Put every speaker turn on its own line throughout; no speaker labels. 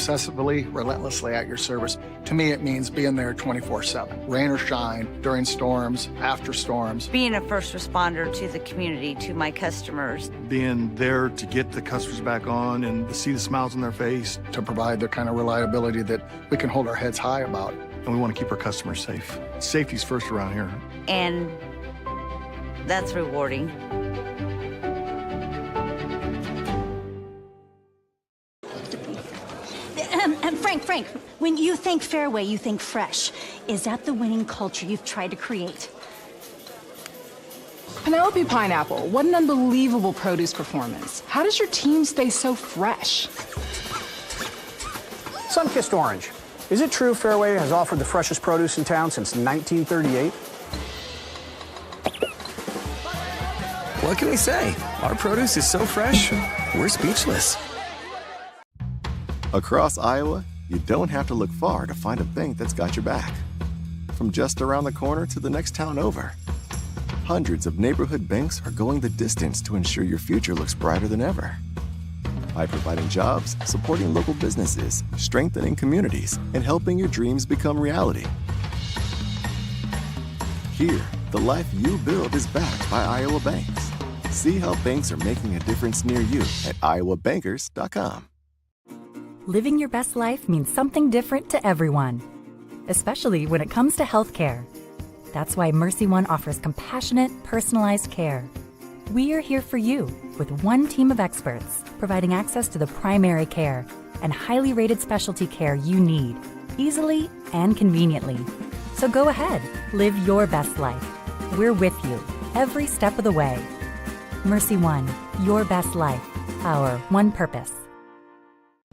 obsessively, relentlessly at your service. To me, it means being there 24/7, rain or shine, during storms, after storms.
Being a first responder to the community, to my customers.
Being there to get the customers back on and to see the smiles on their face.
To provide the kind of reliability that we can hold our heads high about.
And we want to keep our customers safe. Safety's first around here.
And that's rewarding.
Frank, when you think Fairway, you think fresh. Is that the winning culture you've tried to create?
Penelope Pineapple, what an unbelievable produce performance. How does your team stay so fresh?
Sunkissed Orange. Is it true Fairway has offered the freshest produce in town since 1938?
What can we say? Our produce is so fresh, we're speechless.
Across Iowa, you don't have to look far to find a bank that's got your back. From just around the corner to the next town over, hundreds of neighborhood banks are going the distance to ensure your future looks brighter than ever. By providing jobs, supporting local businesses, strengthening communities, and helping your dreams become reality. Here, the life you build is backed by Iowa banks. See how banks are making a difference near you at iowabankers.com.
Living your best life means something different to everyone, especially when it comes to healthcare. That's why Mercy One offers compassionate, personalized care. We are here for you with one team of experts, providing access to the primary care and highly rated specialty care you need, easily and conveniently. So go ahead, live your best life. We're with you every step of the way. Mercy One, your best life, our one purpose.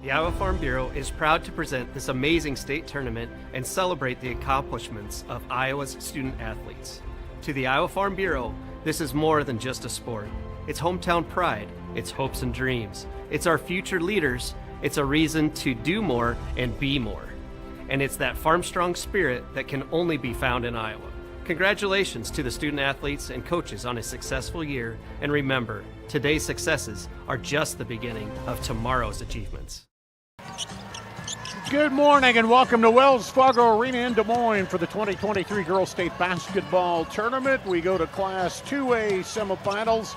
The Iowa Farm Bureau is proud to present this amazing state tournament and celebrate the accomplishments of Iowa's student athletes. To the Iowa Farm Bureau, this is more than just a sport. It's hometown pride, it's hopes and dreams, it's our future leaders, it's a reason to do more and be more. And it's that farm-strong spirit that can only be found in Iowa. Congratulations to the student athletes and coaches on a successful year, and remember, today's successes are just the beginning of tomorrow's achievements.
Good morning and welcome to Wells Fargo Arena in Des Moines for the 2023 Girls State Basketball Tournament. We go to Class 2A semifinals.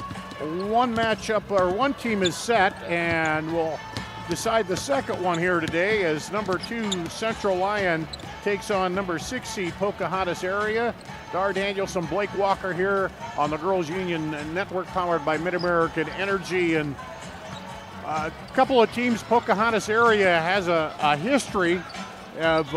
One team is set, and we'll decide the second one here today as number 2 Central Lyon takes on number 6 seed Pocahontas area. Dar Danielson, Blake Walker here on the Girls Union Network powered by Mid-American Energy. And a couple of teams, Pocahontas area has a history of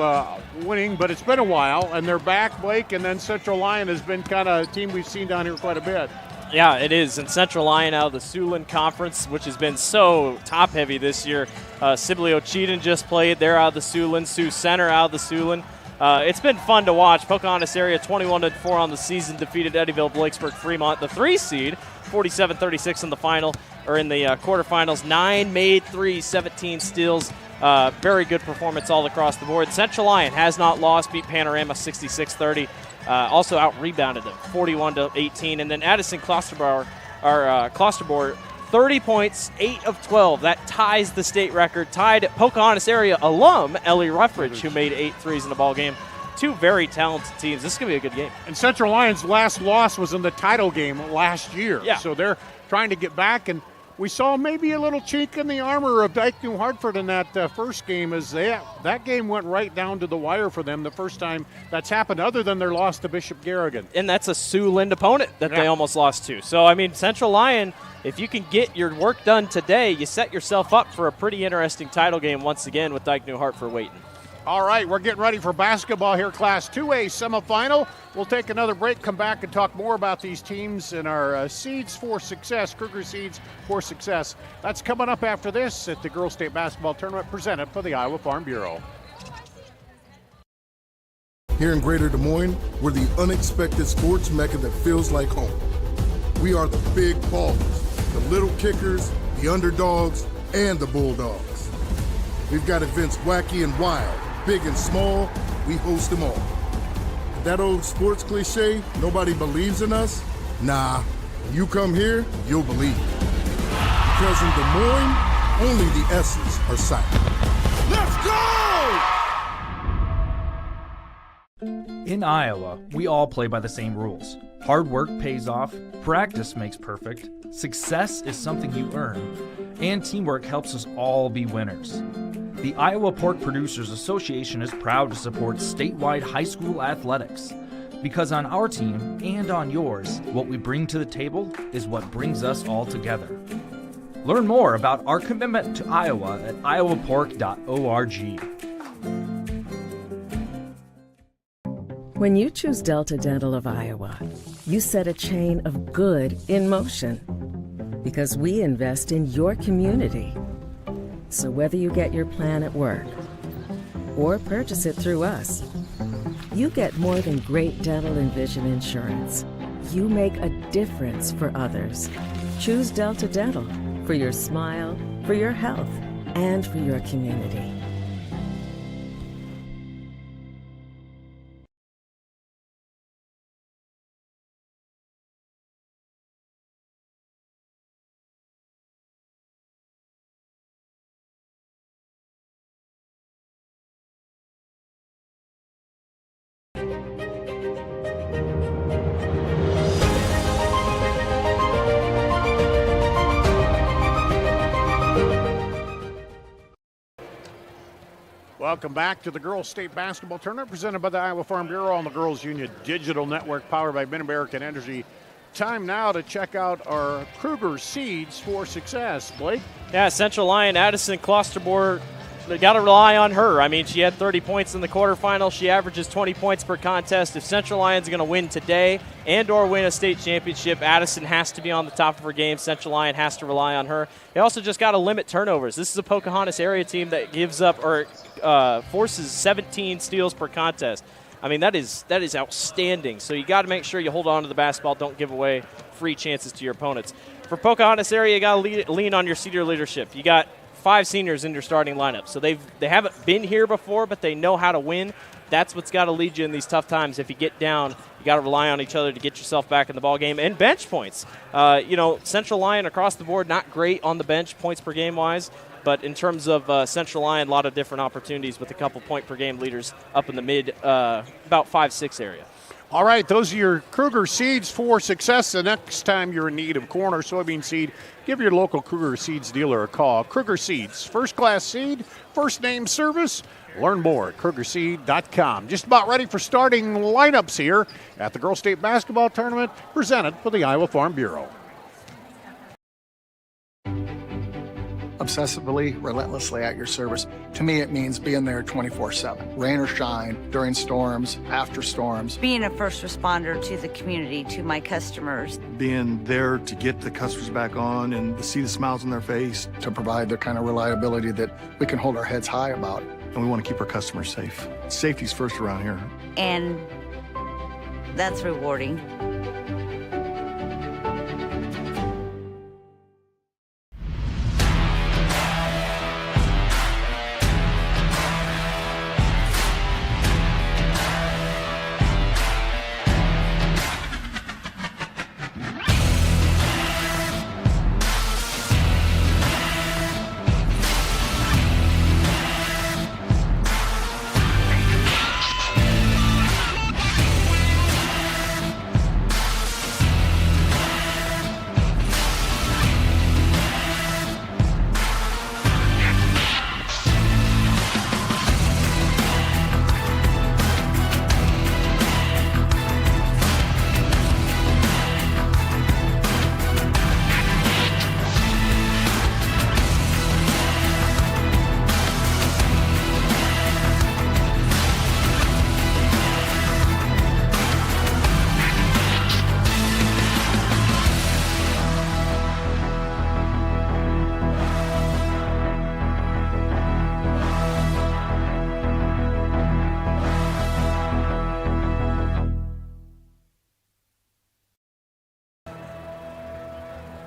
winning, but it's been a while, and they're back, Blake, and then Central Lyon has been kind of a team we've seen down here quite a bit.
Yeah, it is. And Central Lyon out of the Siouxland Conference, which has been so top-heavy this year. Sibley Cheatham just played. They're out of the Siouxland. Sioux Center out of the Siouxland. It's been fun to watch. Pocahontas area 21-4 on the season, defeated Eddyville, Blakesburg, Fremont, the 3 seed, 47-36 in the final, or in the quarterfinals. 9 made threes, 17 steals. Very good performance all across the board. Central Lyon has not lost, beat Panorama 66-30. Also out-rebounded them 41-18. And then Addison Klosterboer, 30 points, 8 of 12. That ties the state record. Tied Pocahontas area alum Ellie Ruffridge, who made 8 threes in the ball game. Two very talented teams. This is going to be a good game.
And Central Lyon's last loss was in the title game last year.
Yeah.
So they're trying to get back, and we saw maybe a little chink in the armor of Dyke New Hartford in that first game, as that game went right down to the wire for them the first time that's happened, other than their loss to Bishop Garrigan.
And that's a Siouxland opponent that they almost lost to. So, I mean, Central Lyon, if you can get your work done today, you set yourself up for a pretty interesting title game once again with Dyke New Hartford waiting.
All right, we're getting ready for basketball here, Class 2A semifinal. We'll take another break, come back and talk more about these teams and our Seeds for Success, Kruger Seeds for Success. That's coming up after this at the Girls State Basketball Tournament presented by the Iowa Farm Bureau.
Here in Greater Des Moines, we're the unexpected sports mecca that feels like home. We are the big ballers, the little kickers, the underdogs, and the bulldogs. We've got events wacky and wild, big and small, we host them all. That old sports cliche, nobody believes in us? Nah, when you come here, you'll believe it. Because in Des Moines, only the S's are silent. Let's go!
In Iowa, we all play by the same rules. Hard work pays off, practice makes perfect, success is something you earn, and teamwork helps us all be winners. The Iowa Pork Producers Association is proud to support statewide high school athletics. Because on our team and on yours, what we bring to the table is what brings us all together. Learn more about our commitment to Iowa at iowapork.org.
When you choose Delta Dental of Iowa, you set a chain of good in motion because we invest in your community. So whether you get your plan at work or purchase it through us, you get more than great dental and vision insurance. You make a difference for others. Choose Delta Dental for your smile, for your health, and for your community.
Welcome back to the Girls State Basketball Tournament presented by the Iowa Farm Bureau on the Girls Union Digital Network powered by Mid-American Energy. Time now to check out our Kruger Seeds for Success. Blake?
Yeah, Central Lyon, Addison Klosterboer, they got to rely on her. I mean, she had 30 points in the quarterfinal. She averages 20 points per contest. If Central Lyon's going to win today and or win a state championship, Addison has to be on the top of her game. Central Lyon has to rely on her. They also just got to limit turnovers. This is a Pocahontas area team that gives up or forces 17 steals per contest. I mean, that is outstanding. So you got to make sure you hold on to the basketball. Don't give away free chances to your opponents. For Pocahontas area, you got to lean on your senior leadership. You got 5 seniors in your starting lineup. So they haven't been here before, but they know how to win. That's what's got to lead you in these tough times. If you get down, you got to rely on each other to get yourself back in the ball game. And bench points. Central Lyon across the board, not great on the bench points per game wise. But in terms of Central Lyon, a lot of different opportunities with a couple point per game leaders up in the mid, about 5-6 area.
All right, those are your Kruger Seeds for Success. The next time you're in need of corn or soybean seed, give your local Kruger Seeds dealer a call. Kruger Seeds, first-class seed, first-name service. Learn more at KrugerSeed.com. Just about ready for starting lineups here at the Girls State Basketball Tournament presented by the Iowa Farm Bureau.
Obsessively, relentlessly at your service. To me, it means being there 24/7, rain or shine, during storms, after storms.
Being a first responder to the community, to my customers.
Being there to get the customers back on and to see the smiles on their face.
To provide the kind of reliability that we can hold our heads high about.
And we want to keep our customers safe. Safety's first around here.
And that's rewarding.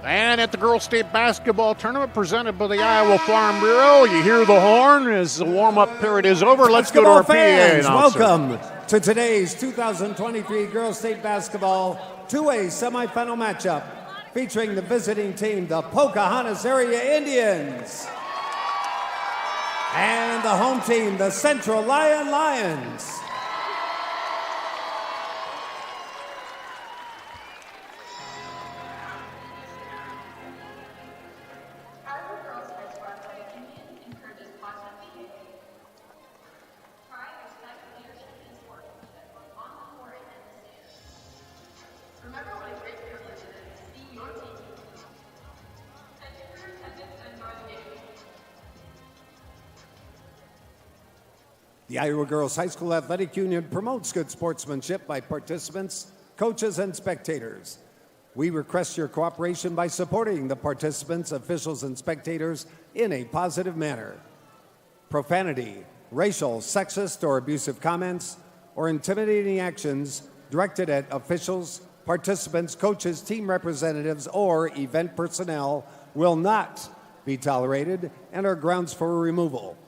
And at the Girls State Basketball Tournament presented by the Iowa Farm Bureau, you hear the horn as the warm-up period is over. Let's go to our PA announcer.
Welcome to today's 2023 Girls State Basketball 2A semifinal matchup featuring the visiting team, the Pocahontas Area Indians. And the home team, the Central Lyon Lions. The Iowa Girls High School Athletic Union promotes good sportsmanship by participants, coaches, and spectators. We request your cooperation by supporting the participants, officials, and spectators in a positive manner. Profanity, racial, sexist, or abusive comments, or intimidating actions directed at officials, participants, coaches, team representatives, or event personnel will not be tolerated and are grounds for removal.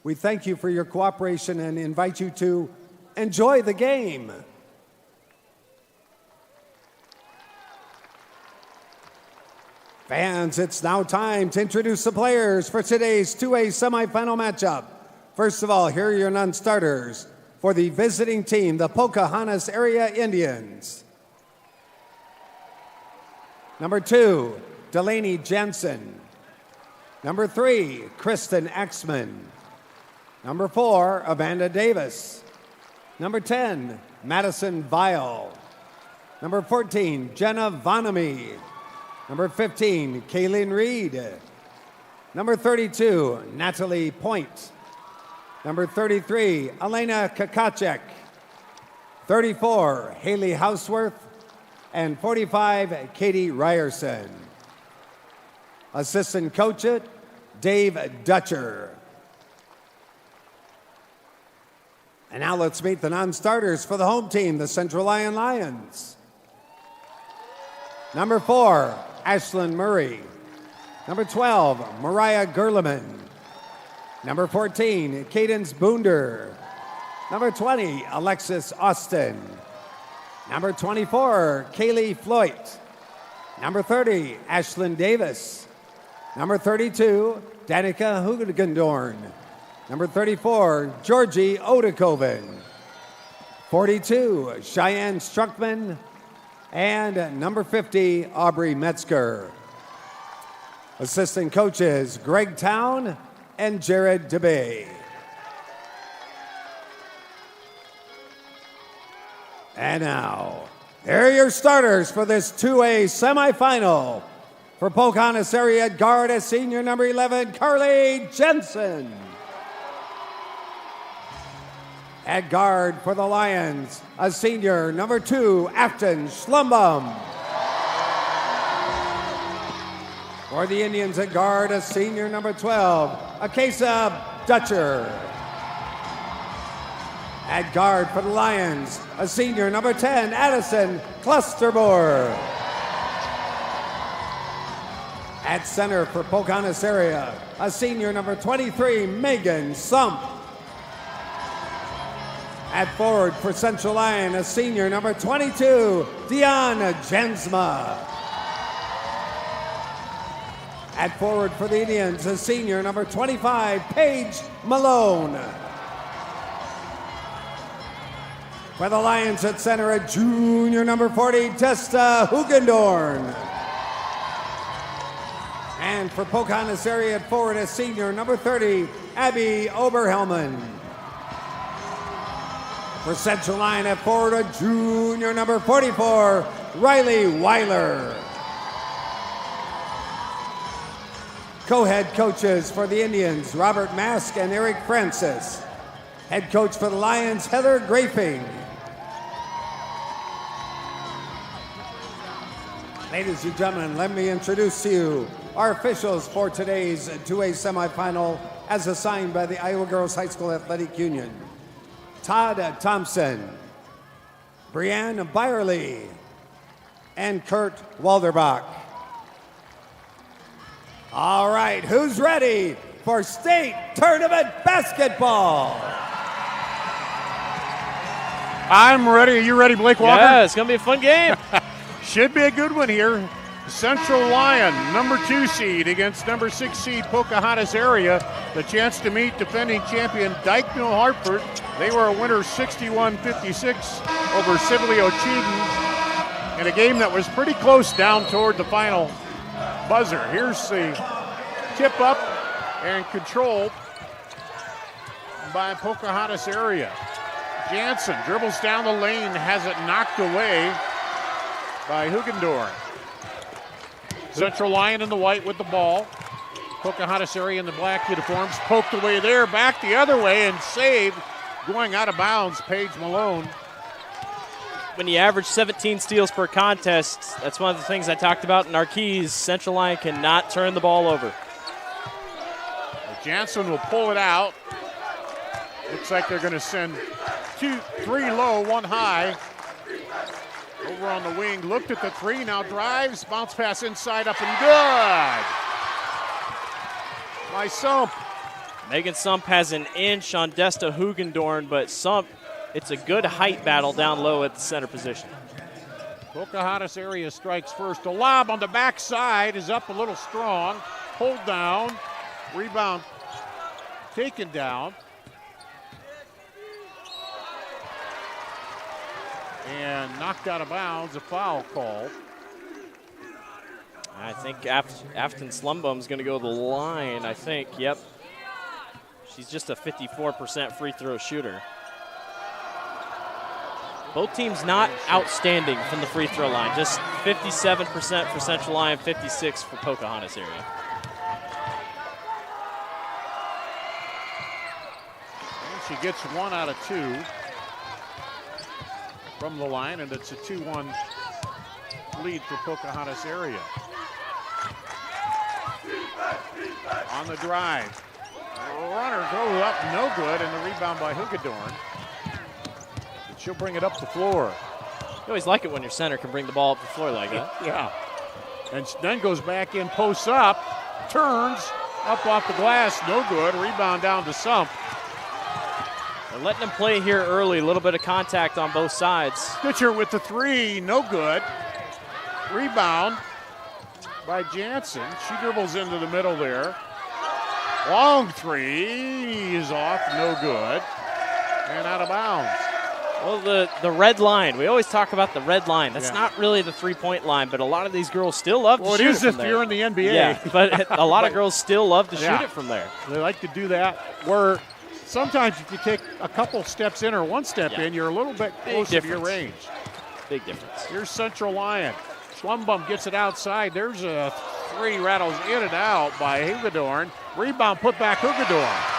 We thank you for your cooperation and invite you to enjoy the game. Fans, it's now time to introduce the players for today's 2A semifinal matchup. First of all, here are your non-starters for the visiting team, the Pocahontas Area Indians. Number 2, Delaney Jensen. Number 3, Kristen Axman. Number 4, Amanda Davis. Number 10, Madison Vile. Number 14, Jenna Vonamy. Number 15, Kaylin Reed. Number 32, Natalie Point. Number 33, Elena Kakacek. 34, Haley Houseworth. And 45, Katie Ryerson. Assistant coach, Dave Dutcher. And now let's meet the non-starters for the home team, the Central Lyon Lions. Number 4, Ashlyn Murray. Number 12, Mariah Gerleman. Number 14, Cadence Boonder. Number 20, Alexis Austin. Number 24, Kaylee Floyd. Number 30, Ashlyn Davis. Number 32, Danica Hugendorn. Number 34, Georgie Odekoven. 42, Cheyenne Struckman. And number 50, Aubrey Metzger. Assistant coaches, Greg Town and Jared DeBay. And now, here are your starters for this 2A semifinal. For Pocahontas area guard as senior number 11, Carly Jensen. At guard for the Lions, a senior number 2, Afton Schlumbum. For the Indians at guard, a senior number 12, Akesa Dutcher. At guard for the Lions, a senior number 10, Addison Clustermore. At center for Pocahontas area, a senior number 23, Megan Sump. At forward for Central Lyon, a senior number 22, Deanna Jensma. At forward for the Indians, a senior number 25, Paige Malone. For the Lions at center, a junior number 40, Testa Hugendorn. And for Pocahontas area at forward, a senior number 30, Abby Oberhelman. For Central Lyon at forward, a junior number 44, Riley Weiler. Co-head coaches for the Indians, Robert Mask and Eric Francis. Head coach for the Lions, Heather Grafing. Ladies and gentlemen, let me introduce to you our officials for today's 2A semifinal as assigned by the Iowa Girls High School Athletic Union. Todd Thompson, Brianne Byerly, and Kurt Walderbach. All right, who's ready for state tournament basketball?
I'm ready. Are you ready, Blake Walker?
Yeah, it's going to be a fun game.
Should be a good one here. Central Lyon, number 2 seed against number 6 seed Pocahontas area. The chance to meet defending champion Dykeville Hartford. They were a winner 61-56 over Sibley Cheatham in a game that was pretty close down toward the final buzzer. Here's the tip up and control by Pocahontas area. Jansen dribbles down the lane, has it knocked away by Hugendorn. Central Lyon in the white with the ball. Pocahontas area in the black uniforms. Poked away there, back the other way, and saved. Going out of bounds, Paige Malone.
When you average 17 steals per contest, that's one of the things I talked about in our keys. Central Lyon cannot turn the ball over.
Jansen will pull it out. Looks like they're going to send 3 low, 1 high. Over on the wing, looked at the 3, now drives, bounce pass inside, up and good. By Sump.
Megan Sump has an inch on Desta Hugendorn, but Sump, it's a good height battle down low at the center position.
Pocahontas area strikes first. A lob on the backside is up a little strong. Hold down, rebound taken down. And knocked out of bounds, a foul called.
I think Afton Slumbum's going to go to the line, I think. Yep. She's just a 54% free throw shooter. Both teams not outstanding from the free throw line. Just 57% for Central Lyon, 56% for Pocahontas area.
And she gets 1 out of 2. From the line, and it's a 2-1 lead for Pocahontas area. On the drive. Runner goes up, no good, and the rebound by Hugendorn. But she'll bring it up the floor.
You always like it when your center can bring the ball up the floor like that.
Yeah. And then goes back in, posts up, turns, up off the glass, no good. Rebound down to Sump.
They're letting them play here early, a little bit of contact on both sides.
Stitcher with the 3, no good. Rebound by Jansen. She dribbles into the middle there. Long 3 is off, no good. And out of bounds.
Well, the red line, we always talk about the red line. That's not really the three-point line, but a lot of these girls still love to shoot it from there.
Well, it is if you're in the NBA.
Yeah, but a lot of girls still love to shoot it from there.
They like to do that where sometimes if you take a couple steps in or 1 step in, you're a little bit closer to your range.
Big difference.
Here's Central Lyon. Schlumbum gets it outside. There's a 3, rattles in and out by Hugendorn. Rebound put back Hugendorn.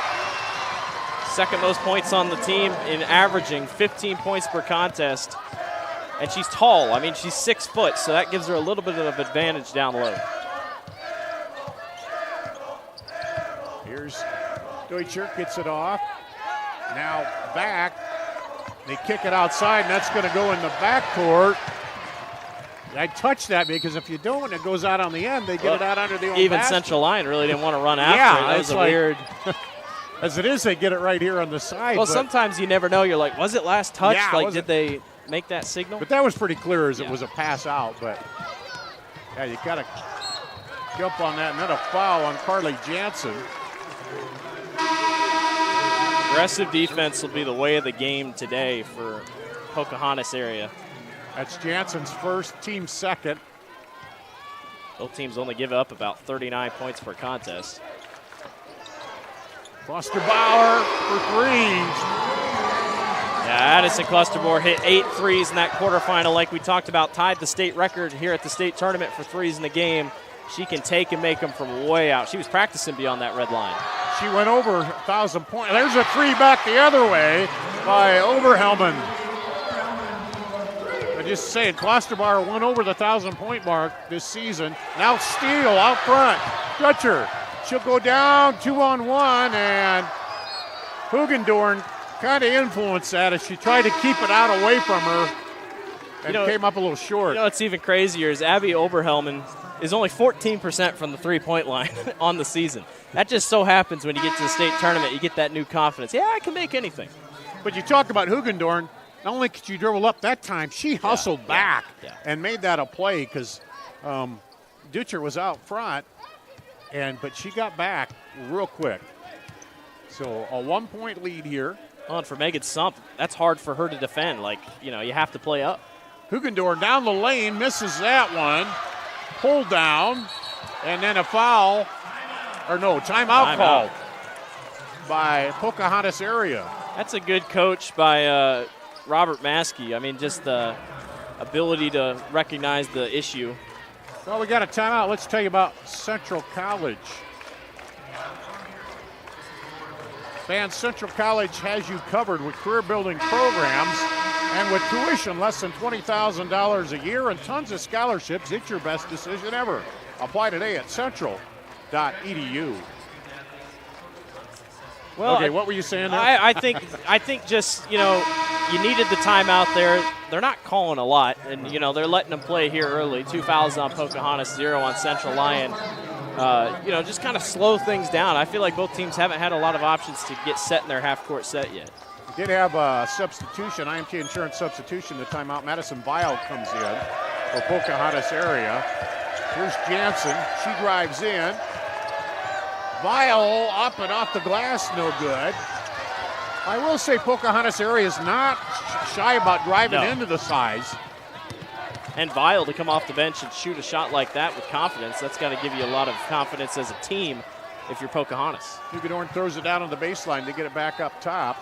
Second most points on the team in averaging 15 points per contest. And she's tall. I mean, she's 6 foot, so that gives her a little bit of advantage down low.
Here's Deutscher, gets it off. Now back. They kick it outside, and that's going to go in the backcourt. I touched that because if you don't, it goes out on the end. They get it out under the own
Even
basket.
Central Lyon really didn't want to run after it. That was a weird.
As it is, they get it right here on the side.
Well, sometimes you never know. You're like, was it last touch?
Yeah,
like, did they make that signal?
But that was pretty clear as it was a pass out. But yeah, you got to jump on that. And then a foul on Carly Jansen.
Aggressive defense will be the way of the game today for Pocahontas area.
That's Jansen's first, team second.
Both teams only give up about 39 points per contest.
Clusterbauer for 3s.
Yeah, Addison Clusterbauer hit 8 threes in that quarterfinal like we talked about, tied the state record here at the state tournament for 3s in the game. She can take and make them from way out. She was practicing beyond that red line.
She went over 1,000 points. There's a 3 back the other way by Oberhelman. I'm just saying, Klosterbauer went over the 1,000-point mark this season. Now Steele out front. Dutcher. She'll go down 2-on-1, and Hugendorn kind of influenced that as she tried to keep it out away from her and came up a little short.
You know what's even crazier is Abby Oberhelman is only 14% from the three-point line on the season. That just so happens when you get to the state tournament, you get that new confidence. Yeah, I can make anything.
But you talk about Hugendorn, not only could she dribble up that time, she hustled back and made that a play because Dutcher was out front, but she got back real quick. So a 1-point lead here.
Well, and for Megan Sump, that's hard for her to defend. Like, you have to play up.
Hugendorf down the lane, misses that one. Pulled down, and then a foul, timeout called by Pocahontas area.
That's a good coach by Robert Maskey. I mean, just the ability to recognize the issue.
Well, we got a timeout. Let's tell you about Central College. Fans, Central College has you covered with career-building programs and with tuition less than $20,000 a year and tons of scholarships. It's your best decision ever. Apply today at central.edu.
Well,
okay, what were you saying there?
I think just, you needed the timeout there. They're not calling a lot, and, they're letting them play here early. 2 fouls on Pocahontas, 0 on Central Lyon. Just kind of slow things down. I feel like both teams haven't had a lot of options to get set in their half-court set yet.
We did have a substitution, IMT insurance substitution, the timeout. Madison Vile comes in for Pocahontas area. Here's Jansen. She drives in. Vile up and off the glass, no good. I will say Pocahontas area is not shy about driving into the size.
And Vile to come off the bench and shoot a shot like that with confidence, that's got to give you a lot of confidence as a team if you're Pocahontas.
Hugendorf throws it down on the baseline to get it back up top.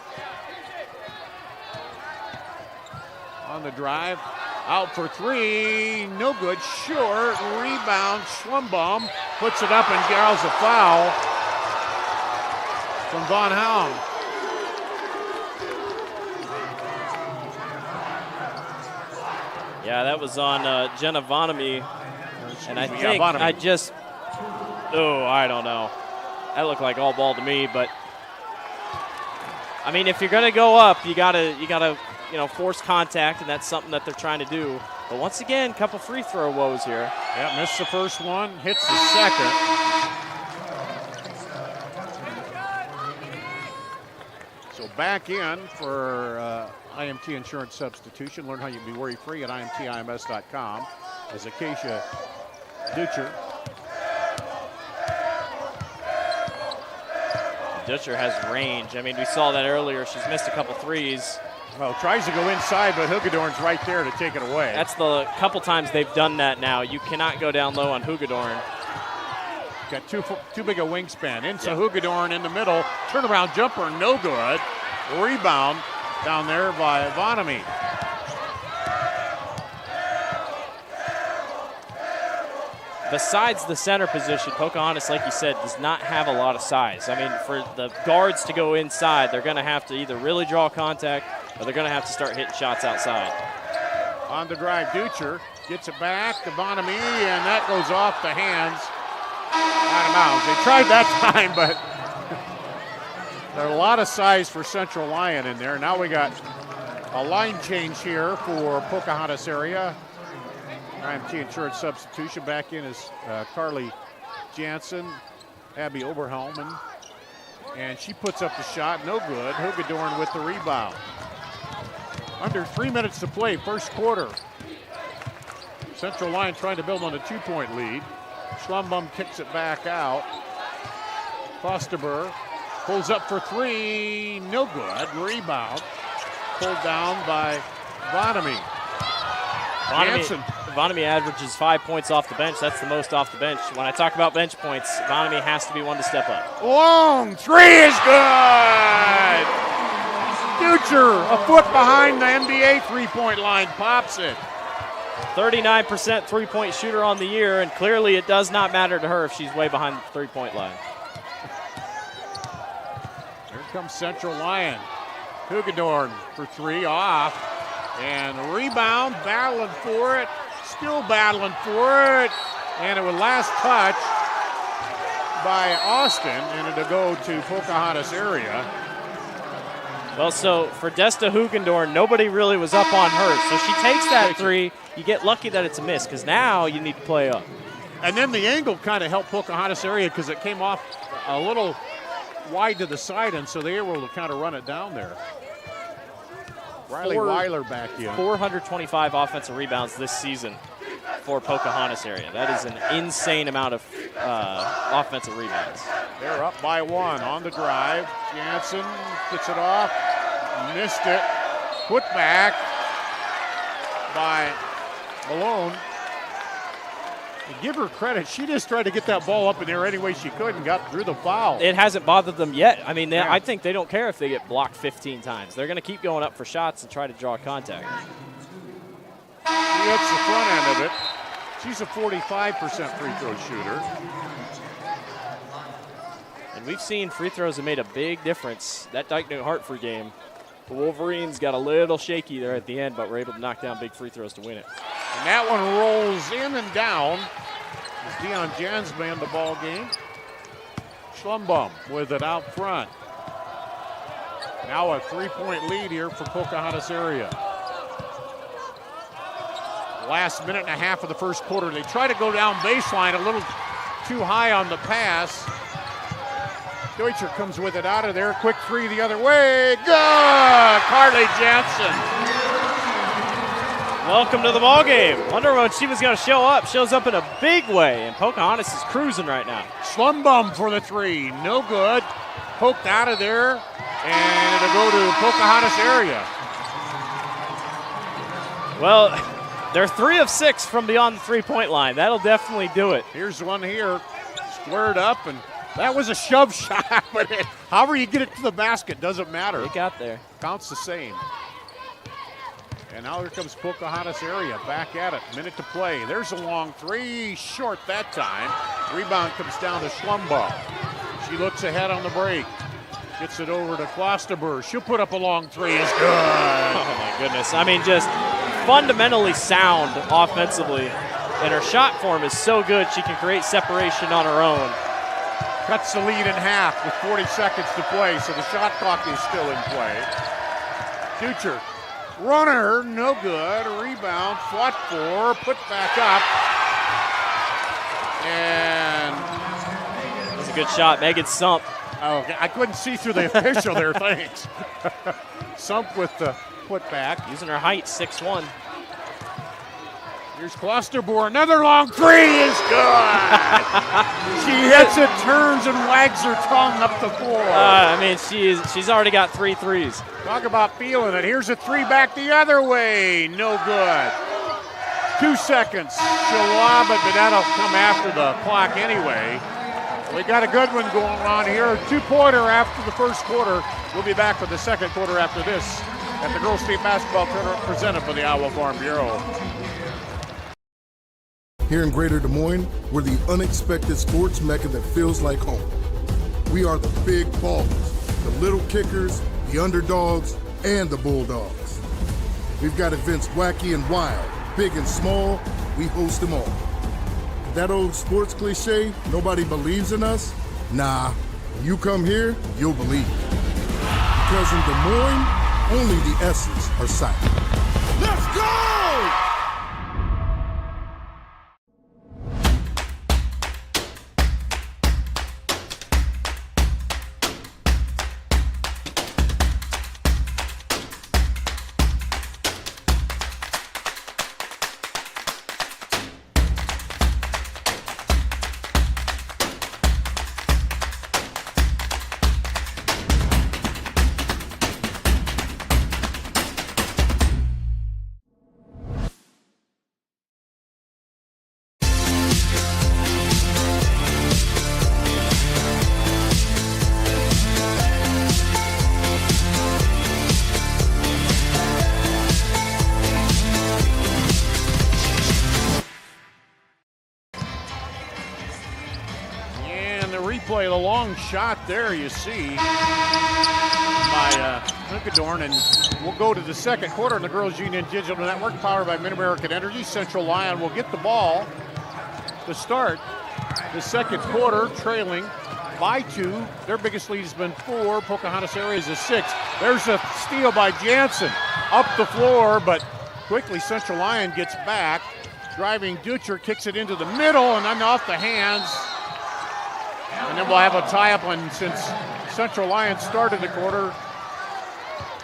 On the drive, out for 3, no good, short, rebound, Schlumbum puts it up and draws a foul from Von Hound.
Yeah, that was on Jenna Vonamy, and I think
Vonamy.
I don't know. That looked like all ball to me, but I mean, if you're going to go up, you gotta force contact, and that's something that they're trying to do. But once again, couple free throw woes here.
Yeah, missed the first one, hits the second. So back in for IMT insurance substitution. Learn how you can be worry-free at imtims.com. As Acacia Dutcher.
Dutcher has range. I mean, we saw that earlier. She's missed a couple threes.
Well, tries to go inside, but Hugendorn's right there to take it away.
That's the couple times they've done that now. You cannot go down low on Hugendorn.
Got too big a wingspan. Insa Hugendorn in the middle. Turnaround jumper, no good. Rebound down there by Vonamy.
Besides the center position, Pocahontas, like you said, does not have a lot of size. I mean, for the guards to go inside, they're going to have to either really draw contact or they're going to have to start hitting shots outside.
On the drive, Dutcher gets it back to Vonamy, and that goes off the hands. Out of bounds. They tried that time, but there's a lot of size for Central Lyon in there. Now we got a line change here for Pocahontas area. IMT insurance substitution. Back in is Carly Jansen, Abby Oberhelm, and she puts up the shot. No good. Hugendorn with the rebound. Under 3 minutes to play, first quarter. Central Lyon trying to build on a 2-point lead. Schlumbum kicks it back out. Fosterberg pulls up for 3. No good. Rebound. Pulled down by Vonamy.
Vonamy averages 5 points off the bench. That's the most off the bench. When I talk about bench points, Vonamy has to be one to step up.
Long 3 is good. Dutcher, a foot behind the NBA three-point line, pops it.
39% three-point shooter on the year, and clearly it does not matter to her if she's way behind the three-point line.
Here comes Central Lyon. Hugendorn for 3, off. And rebound, battling for it, still battling for it. And it was last touch by Austin, and it'll go to Pocahontas area.
Well, so for Desta Hugendorn, nobody really was up on her. So she takes that 3. You get lucky that it's a miss, because now you need to play up.
And then the angle kind of helped Pocahontas area because it came off a little wide to the side, and so they were able to kind of run it down there. Riley Weiler back in.
425 offensive rebounds this season. for Pocahontas area. That is an insane amount of offensive rebounds.
They're up by 1 on the drive. Jansen gets it off, missed it. Put back by Malone. And give her credit, she just tried to get that ball up in there any way she could and drew the foul.
It hasn't bothered them yet. I mean, I think they don't care if they get blocked 15 times. They're going to keep going up for shots and try to draw contact.
She hits the front end of it. She's a 45% free throw shooter.
And we've seen free throws have made a big difference. That Dyke New Hartford game, the Wolverines got a little shaky there at the end, but were able to knock down big free throws to win it.
And that one rolls in and down as Deion Jansma in the ball game. Schlumbum with it out front. Now a 3-point lead here for Pocahontas area. Last minute and a half of the first quarter. They try to go down baseline a little too high on the pass. Deutscher comes with it out of there. Quick three the other way. Good! Carly Jansen.
Welcome to the ball game. Wonder when she was going to show up. Shows up in a big way, and Pocahontas is cruising right now.
Schlumbum for the three. No good. Poked out of there, and it'll go to Pocahontas area.
Well, they're 3 of 6 from beyond the three-point line. That'll definitely do it.
Here's one here. Squared up, and that was a shove shot, but however you get it to the basket doesn't matter.
It got there.
Counts the same. And now here comes Pocahontas area, back at it, minute to play. There's a long three, short that time. Rebound comes down to Schlumbaugh. She looks ahead on the break. Gets it over to Klosterberg. She'll put up a long three, is good.
Oh my goodness, I mean just fundamentally sound offensively. And her shot form is so good she can create separation on her own.
Cuts the lead in half with 40 seconds to play, so the shot clock is still in play. Deutscher. Runner, no good. A rebound, fought for, put back up. And
that's a good shot. Megan Sump.
Oh, I couldn't see through the official there, thanks. Sump with the putback.
Using her height, 6'1".
Here's Klosterboer. Another long three is good. She hits it, turns, and wags her tongue up the floor.
I mean, she's already got 3 threes.
Talk about feeling it. Here's a three back the other way. No good. 2 seconds. She'll lob it, but that'll come after the clock anyway. We got a good one going on here. 2-pointer after the first quarter. We'll be back for the second quarter after this at the Girls State Basketball Tournament presented by the Iowa Farm Bureau.
Here in Greater Des Moines, we're the unexpected sports mecca that feels like home. We are the big ballers, the little kickers, the underdogs, and the bulldogs. We've got events wacky and wild, big and small, we host them all. That old sports cliche, nobody believes in us? Nah, when you come here, you'll believe. Because in Des Moines, only the S's are silent. Let's go!
Play the long shot there, you see, by Hunkadorn, and we'll go to the second quarter in the Girls Union Digital Network, powered by Mid-American Energy. Central Lyon will get the ball to start the second quarter, trailing by 2. Their biggest lead has been 4. Pocahontas area is a 6. There's a steal by Jansen up the floor, but quickly Central Lyon gets back. Driving Deutscher kicks it into the middle and then off the hands. And then we'll have a tie-up, and since Central Lyon started the quarter,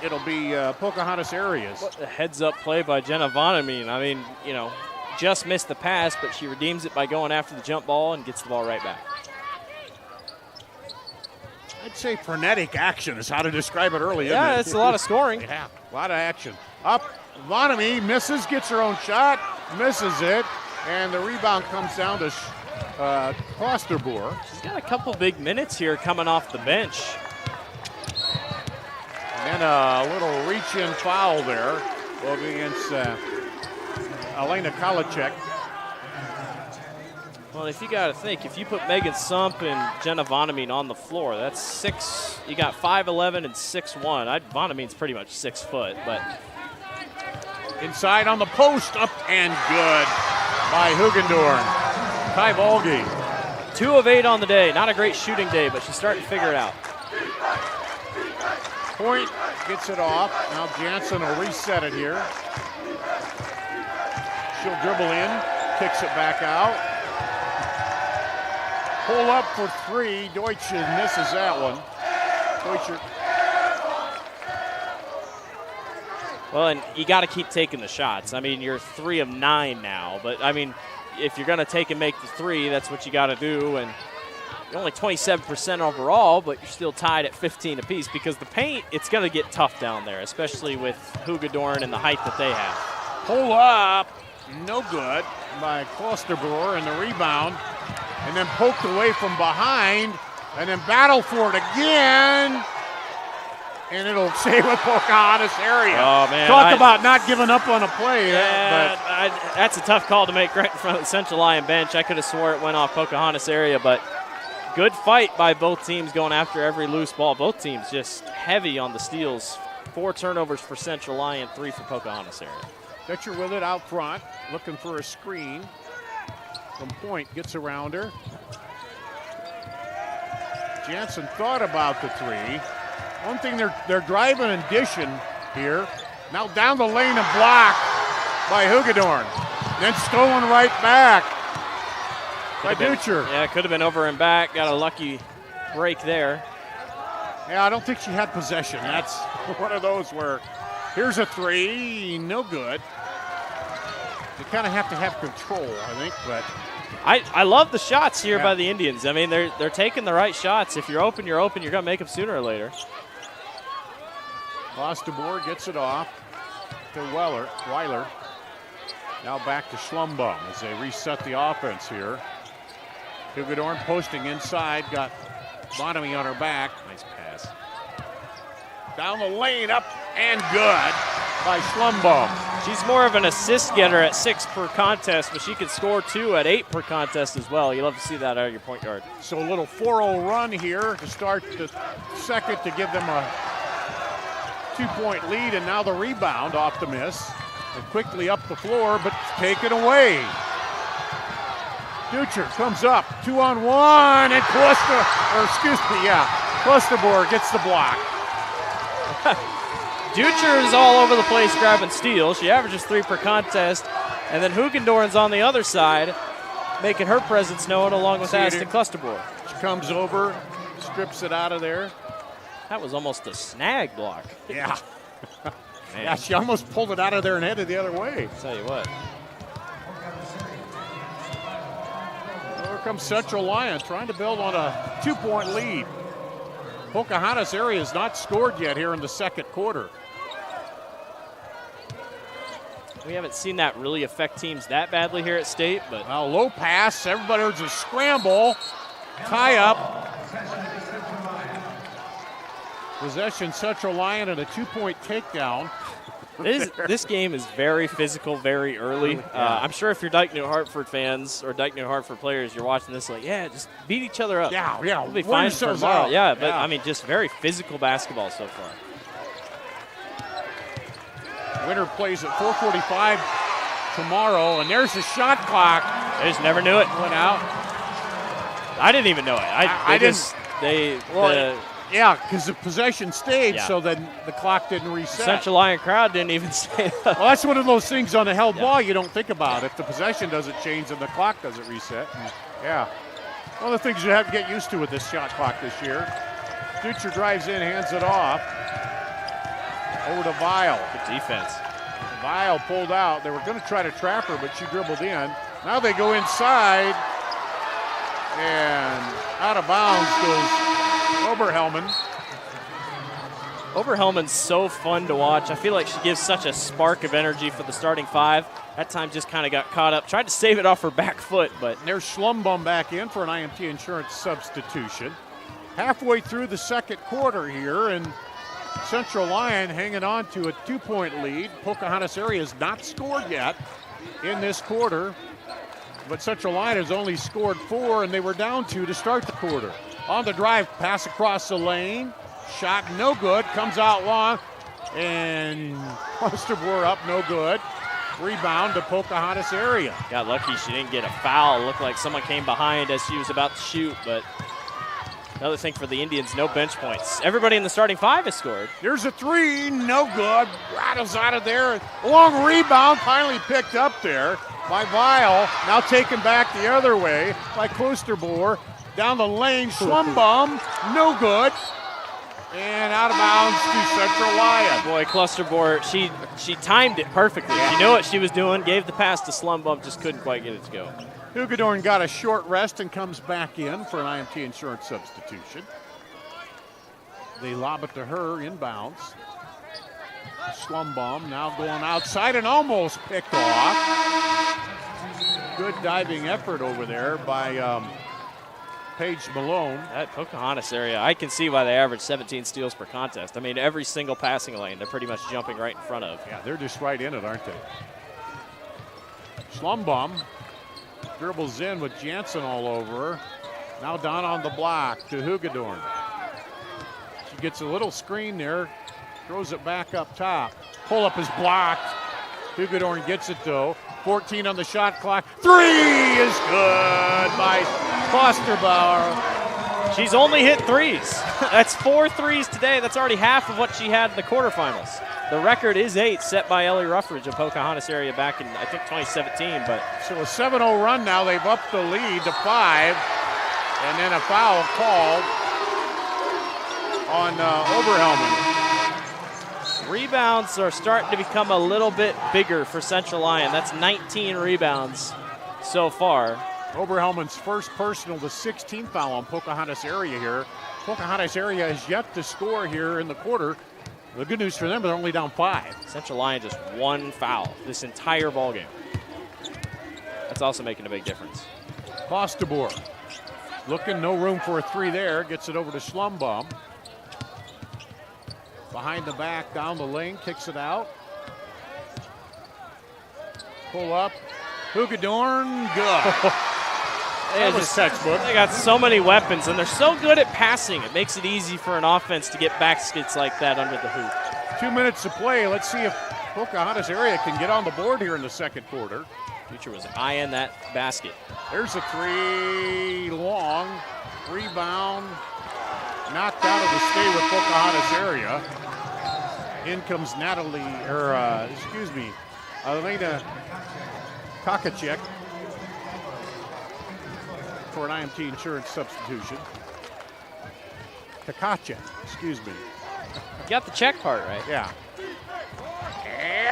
it'll be Pocahontas areas.
What a heads-up play by Jenna Vonneman. I mean, you know, just missed the pass, but she redeems it by going after the jump ball and gets the ball right back.
I'd say frenetic action is how to describe it early.
Yeah, it's a lot of scoring.
Yeah, a lot of action. Up, Vonamy misses, gets her own shot, misses it, and the rebound comes down to Klosterboer.
She's got a couple big minutes here coming off the bench.
And then a little reach-in foul there will be against Elena Kalacek.
Well, if you got to think, if you put Megan Sump and Jenna Vonamine on the floor, that's 6. You got 5'11" and 6'1". Vonamine's pretty much 6 foot, but
inside on the post, up and good by Hugendorn. Ty Volge.
2 of 8 on the day. Not a great shooting day, but she's starting to figure it out.
Point gets it off. Now Jansen will reset it here. She'll dribble in, kicks it back out. Pull up for 3. Deutsch misses that one. Deutscher.
Well, and you got to keep taking the shots. I mean, you're 3 of 9 now, but I mean, if you're going to take and make the 3, that's what you got to do. And you're only 27% overall, but you're still tied at 15 apiece because the paint, it's going to get tough down there, especially with Hugendorn and the height that they have.
Pull up, no good by Klosterboer, and the rebound, and then poked away from behind, and then battle for it again, and it'll stay with Pocahontas area.
Oh, man.
Talk about not giving up on a play.
That's a tough call to make right in front of the Central Lyon bench. I could have swore it went off Pocahontas area, but good fight by both teams going after every loose ball. Both teams just heavy on the steals. 4 turnovers for Central Lyon, 3 for Pocahontas area.
Dutcher with it out front, looking for a screen. From Point, gets around her. Jansen thought about the 3. One thing, they're driving and dishing here. Now down the lane and blocked by Hugendorn. Then stolen right back by Dutcher.
Yeah, could have been over and back. Got a lucky break there.
Yeah, I don't think she had possession. That's one of those where here's a 3, no good. You kind of have to have control, I think, but
I love the shots here by the Indians. I mean, they're taking the right shots. If you're open, you're open. You're going to make them sooner or later.
Klosterboer gets it off to Weiler. Now back to Schlumbaum as they reset the offense here. Hugendorn posting inside, got Bonamy on her back. Nice pass. Down the lane, up and good by Schlumbaum.
She's more of an assist getter at 6 per contest, but she can score 2 at 8 per contest as well. You love to see that out of your point guard.
So a little 4-0 run here to start the second to give them a 2-point lead, and now the rebound off the miss. And quickly up the floor, but taken away. Dutcher comes up, 2-on-1, and Klosterboer gets the block.
Dutcher is all over the place grabbing steals. She averages 3 per contest. And then Hugendorn's on the other side, making her presence known along with Aston Klosterboer.
She comes over, strips it out of there.
That was almost a snag block.
Yeah. Yeah, she almost pulled it out of there and headed the other way.
I'll tell you what.
Here comes Central Lyon trying to build on a 2-point lead. Pocahontas area has not scored yet here in the second quarter.
We haven't seen that really affect teams that badly here at State, but
now low pass, everybody hears a scramble, tie up. Possession Central Lyon and a 2-point takedown.
This game is very physical, very early. I'm sure if you're Dyke New Hartford fans or Dyke New Hartford players, you're watching this like, yeah, just beat each other up.
Yeah.
We'll be fine for tomorrow. Yeah, but I mean, just very physical basketball so far.
Winter plays at 4:45 tomorrow, and there's the shot clock.
I just never knew it.
Went out.
I didn't even know it. I didn't.
Yeah, because the possession stayed, so then the clock didn't reset.
Central Lyon crowd didn't even say that.
Well, that's one of those things on a held ball you don't think about. If the possession doesn't change and the clock doesn't reset. Yeah. One of the things you have to get used to with this shot clock this year. Dutcher drives in, hands it off. Over to Vile.
Good defense.
Vile pulled out. They were going to try to trap her, but she dribbled in. Now they go inside, and out of bounds goes Oberhelman.
Oberhelman's so fun to watch. I feel like she gives such a spark of energy for the starting five. That time just kind of got caught up. Tried to save it off her back foot, but.
And there's Schlumbum back in for an IMT Insurance substitution. Halfway through the second quarter here, and Central Lyon hanging on to a 2-point lead. Pocahontas area has not scored yet in this quarter, but Central Lyon has only scored 4, and they were down 2 to start the quarter. On the drive, pass across the lane. Shot no good, comes out long, and Osterbor up no good. Rebound to Pocahontas area.
Got lucky she didn't get a foul. Looked like someone came behind as she was about to shoot, but another thing for the Indians, no bench points. Everybody in the starting five has scored.
There's a 3, no good. Rattles out of there. Long rebound, finally picked up there by Vile. Now taken back the other way by Klosterbor. Down the lane, Schlumbum, no good. And out of bounds to Central Lyon.
Boy, Klosterbor, she timed it perfectly. She knew what she was doing, gave the pass to Schlumbum, just couldn't quite get it to go.
Hugedorn got a short rest and comes back in for an IMT Insurance substitution. They lob it to her inbounds. Schlumbum now going outside and almost picked off. Good diving effort over there by Paige Malone.
That Pocahontas area, I can see why they average 17 steals per contest. I mean, every single passing lane, they're pretty much jumping right in front of.
Yeah, they're just right in it, aren't they? Schlumbum dribbles in with Jansen all over her. Now down on the block to Hugedorn. She gets a little screen there, throws it back up top. Pull-up is blocked. Hugedorn gets it, though. 14 on the shot clock. 3 is good by Klosterbauer.
She's only hit 3s. That's 4 threes today. That's already half of what she had in the quarterfinals. The record is 8, set by Ellie Ruffridge of Pocahontas area back in, I think, 2017. But
so a 7-0 run now. They've upped the lead to 5. And then a foul called on Oberhelman.
Rebounds are starting to become a little bit bigger for Central Lyon. That's 19 rebounds so far.
Oberhelman's first personal, the 16th foul on Pocahontas area here. Pocahontas area has yet to score here in the quarter. The good news for them, they're only down 5.
Central Lyon just 1 foul this entire ballgame. That's also making a big difference.
Klosterbor looking, no room for a 3 there. Gets it over to Schlumbum. Behind the back, down the lane, kicks it out. Pull up. Hugedorn, good. That was textbook.
They got so many weapons, and they're so good at passing. It makes it easy for an offense to get baskets like that under the hoop.
2 minutes to play. Let's see if Pocahontas area can get on the board here in the second quarter.
Future was eyeing that basket.
There's a 3 long. Rebound. Knocked out of the stay with Pocahontas area. In comes Elena Kakacek for an IMT Insurance substitution. Kakacek, excuse me.
You got the check part right.
Yeah.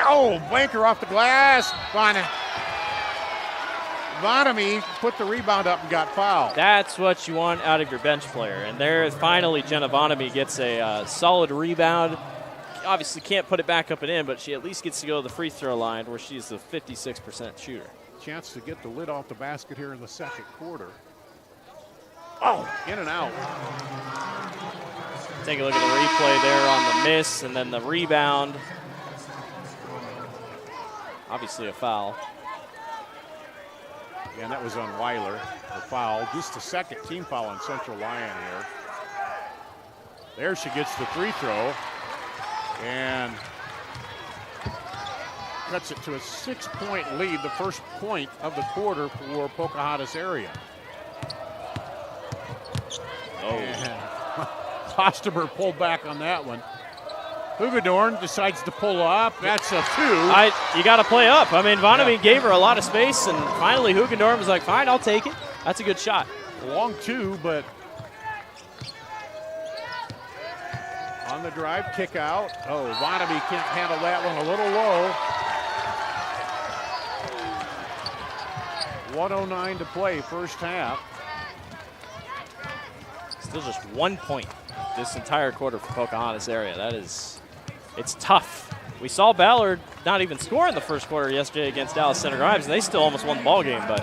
Oh, blanker off the glass. Vanami put the rebound up and got fouled.
That's what you want out of your bench player. And there, finally, Jenna Vanami gets a solid rebound. Obviously can't put it back up and in, but she at least gets to go to the free throw line where she's a 56% shooter.
Chance to get the lid off the basket here in the second quarter. Oh, in and out.
Take a look at the replay there on the miss and then the rebound. Obviously a foul.
Yeah, and that was on Weiler, the foul. Just the second team foul on Central Lyon here. There she gets the free throw and cuts it to a 6-point lead, the first point of the quarter for Pocahontas area. Klosterbor pulled back on that one. Hugedorn decides to pull up. That's a 2.
You got to play up. I mean, Vanami gave her a lot of space, and finally Hugedorn was like, fine, I'll take it. That's a good shot.
Long 2, but on the drive, kick out. Oh, Vanami can't handle that one, a little low. 1:09 to play, first half.
Still just 1 point this entire quarter for Pocahontas area. It's tough. We saw Ballard not even score in the first quarter yesterday against Dallas Center Grimes, and they still almost won the ball game, but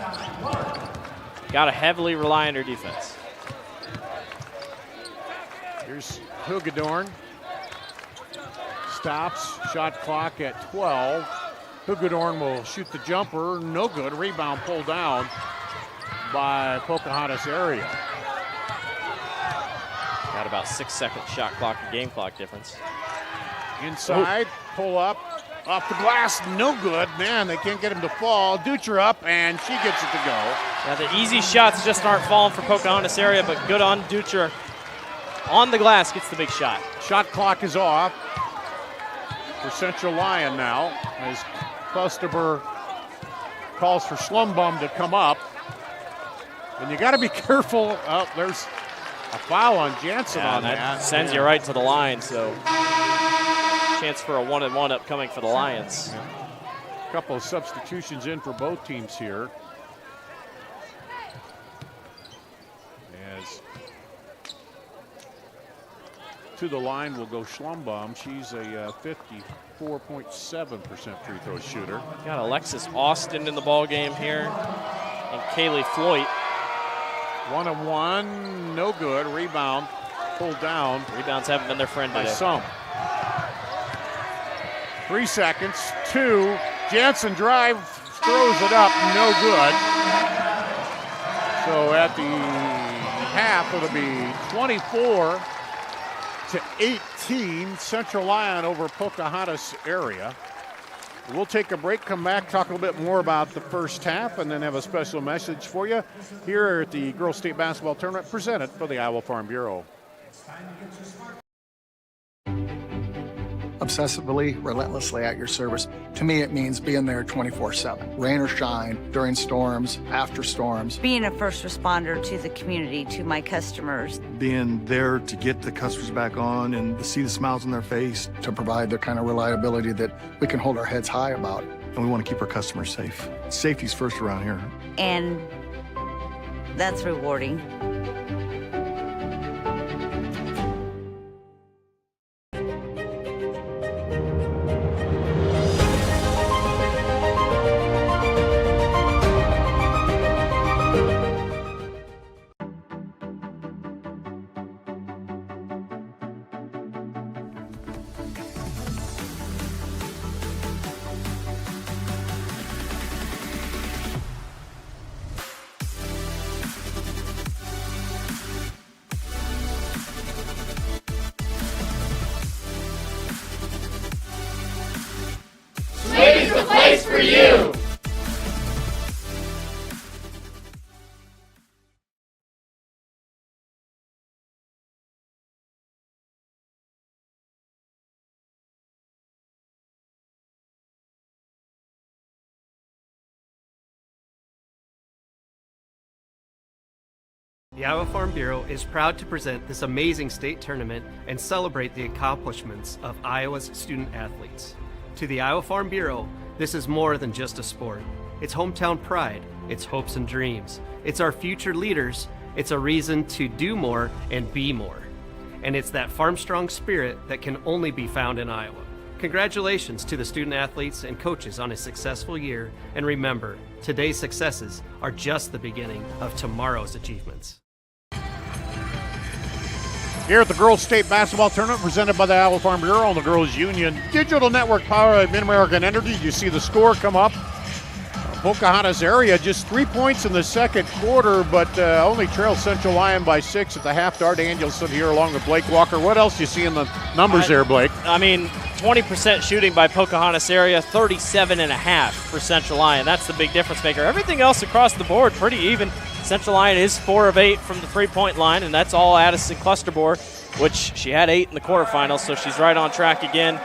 got to heavily rely on their defense.
Here's Hugedorn. Stops, shot clock at 12. Hugedorn will shoot the jumper, no good. Rebound pulled down by Pocahontas area.
Got about 6-second shot clock and game clock difference.
Inside, pull up, off the glass, no good. Man, they can't get him to fall. Ducher up, and she gets it to go.
Now the easy shots just aren't falling for Pocahontas area, but good on Ducher. On the glass, gets the big shot.
Shot clock is off for Central Lyon now, as Clusterber calls for Schlumbum to come up. And you got to be careful. Oh, there's a foul on Jansen on that.
Sends you right to the line, so chance for a 1-and-1 upcoming for the Lions.
A couple of substitutions in for both teams here. As to the line will go Schlumbum. She's a 54.7% free throw shooter.
Got Alexis Austin in the ball game here, and Kaylee Floyd.
1-on-1, no good. Rebound pulled down.
Rebounds haven't been their friend today.
By some. 3 seconds. 2. Jansen drive, throws it up, no good. So at the half, it'll be 24-18. Central Lyon over Pocahontas area. We'll take a break, come back, talk a little bit more about the first half, and then have a special message for you here at the Girls State Basketball Tournament presented by the Iowa Farm Bureau.
Obsessively, relentlessly at your service. To me, it means being there 24/7. Rain or shine, during storms, after storms.
Being a first responder to the community, to my customers.
Being there to get the customers back on and to see the smiles on their face.
To provide the kind of reliability that we can hold our heads high about.
And we want to keep our customers safe. Safety's first around here.
And that's rewarding.
Swiggy's the place for you!
The Iowa Farm Bureau is proud to present this amazing state tournament and celebrate the accomplishments of Iowa's student athletes. To the Iowa Farm Bureau, this is more than just a sport. It's hometown pride, it's hopes and dreams, it's our future leaders, it's a reason to do more and be more. And it's that farm strong spirit that can only be found in Iowa. Congratulations to the student athletes and coaches on a successful year, and remember, today's successes are just the beginning of tomorrow's achievements.
Here at the Girls State Basketball Tournament presented by the Iowa Farm Bureau on the Girls Union Digital Network powered by Mid-American Energy. You see the score come up. Pocahontas area just 3 points in the second quarter, but only trails Central Lyon by 6 at the half. Dart Danielson here along with Blake Walker. What else do you see in the numbers there, Blake?
I mean, 20% shooting by Pocahontas area, 37.5 for Central Lyon. That's the big difference maker. Everything else across the board pretty even. Central Lyon is 4 of 8 from the three-point line, and that's all Addison Clusterboard, which she had 8 in the quarterfinals, so she's right on track again.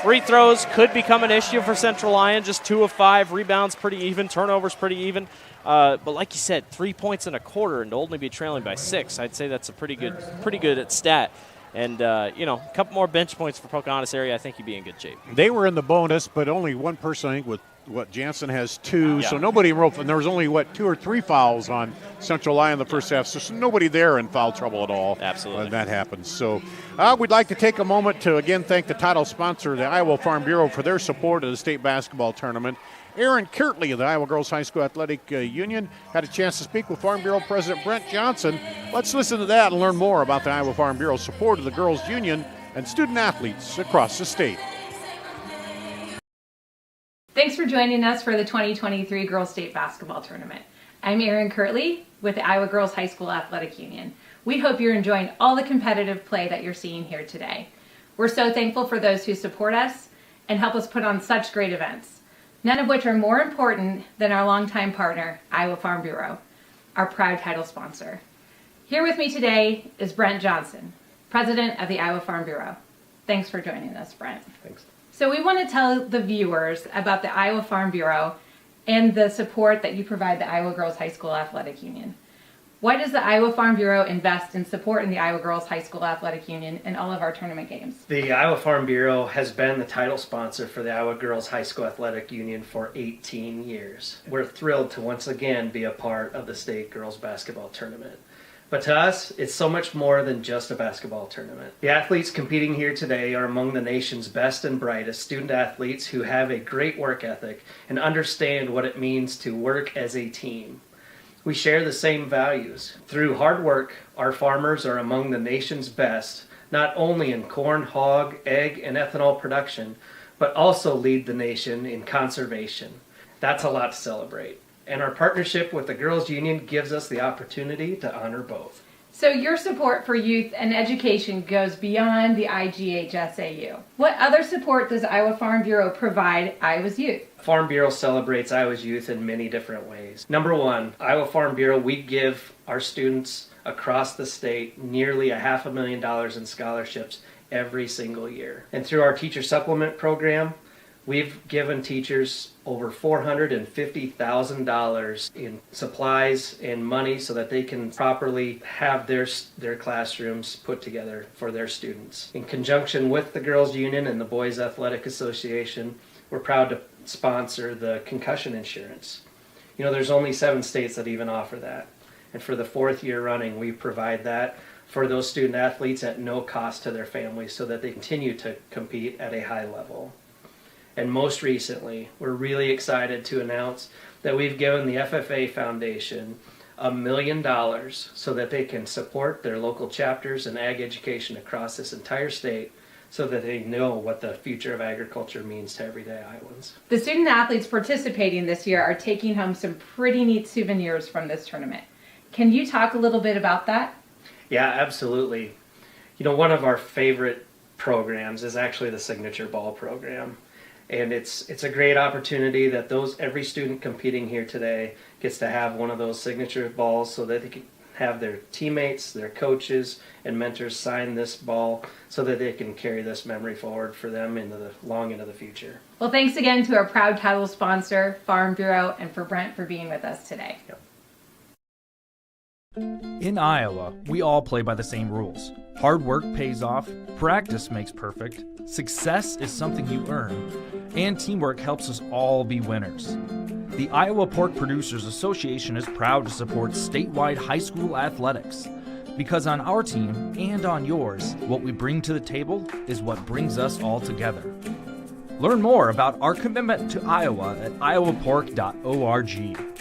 Free throws could become an issue for Central Lyon, just 2 of 5. Rebounds pretty even, turnovers pretty even. But like you said, 3 points in a quarter and to only be trailing by 6, I'd say that's a pretty good at stat. And, a couple more bench points for Pocahontas area, I think you'd be in good shape.
They were in the bonus, but only one person, I think, with Jansen has 2,
Yeah.
so nobody in rope, and there was only, 2 or 3 fouls on Central Lyon in the first half, so nobody there in foul trouble at all.
Absolutely.
When that happens. So we'd like to take a moment to again thank the title sponsor, the Iowa Farm Bureau, for their support of the state basketball tournament. Aaron Kirtley of the Iowa Girls High School Athletic Union had a chance to speak with Farm Bureau President Brent Johnson. Let's listen to that and learn more about the Iowa Farm Bureau's support of the girls' union and student athletes across the state.
Thanks for joining us for the 2023 Girls State Basketball Tournament. I'm Erin Kirtley with the Iowa Girls High School Athletic Union. We hope you're enjoying all the competitive play that you're seeing here today. We're so thankful for those who support us and help us put on such great events, none of which are more important than our longtime partner, Iowa Farm Bureau, our proud title sponsor. Here with me today is Brent Johnson, President of the Iowa Farm Bureau. Thanks for joining us, Brent.
Thanks.
So we want to tell the viewers about the Iowa Farm Bureau and the support that you provide the Iowa Girls High School Athletic Union. Why does the Iowa Farm Bureau invest in supporting the Iowa Girls High School Athletic Union in all of our tournament games?
The Iowa Farm Bureau has been the title sponsor for the Iowa Girls High School Athletic Union for 18 years. We're thrilled to once again be a part of the state girls basketball tournament. But to us, it's so much more than just a basketball tournament. The athletes competing here today are among the nation's best and brightest student athletes who have a great work ethic and understand what it means to work as a team. We share the same values. Through hard work, our farmers are among the nation's best, not only in corn, hog, egg, and ethanol production, but also lead the nation in conservation. That's a lot to celebrate. And our partnership with the Girls Union gives us the opportunity to honor both.
So your support for youth and education goes beyond the IGHSAU. What other support does Iowa Farm Bureau provide Iowa's youth?
Farm Bureau celebrates Iowa's youth in many different ways. Number one, Iowa Farm Bureau, we give our students across the state nearly $500,000 in scholarships every single year. And through our teacher supplement program, we've given teachers over $450,000 in supplies and money so that they can properly have their classrooms put together for their students. In conjunction with the Girls Union and the Boys Athletic Association, we're proud to sponsor the concussion insurance. You know, there's only 7 states that even offer that. And for the 4th year running, we provide that for those student athletes at no cost to their families so that they continue to compete at a high level. And most recently, we're really excited to announce that we've given the FFA Foundation $1 million so that they can support their local chapters and ag education across this entire state so that they know what the future of agriculture means to everyday Iowans.
The student athletes participating this year are taking home some pretty neat souvenirs from this tournament. Can you talk a little bit about that?
Yeah, absolutely. You know, one of our favorite programs is actually the Signature Ball program. And it's a great opportunity that every student competing here today gets to have one of those signature balls so that they can have their teammates, their coaches, and mentors sign this ball so that they can carry this memory forward for them long into the future.
Well, thanks again to our proud title sponsor, Farm Bureau, and for Brent for being with us today.
Yep.
In Iowa, we all play by the same rules. Hard work pays off, practice makes perfect, success is something you earn, and teamwork helps us all be winners. The Iowa Pork Producers Association is proud to support statewide high school athletics. Because on our team and on yours, what we bring to the table is what brings us all together. Learn more about our commitment to Iowa at iowapork.org.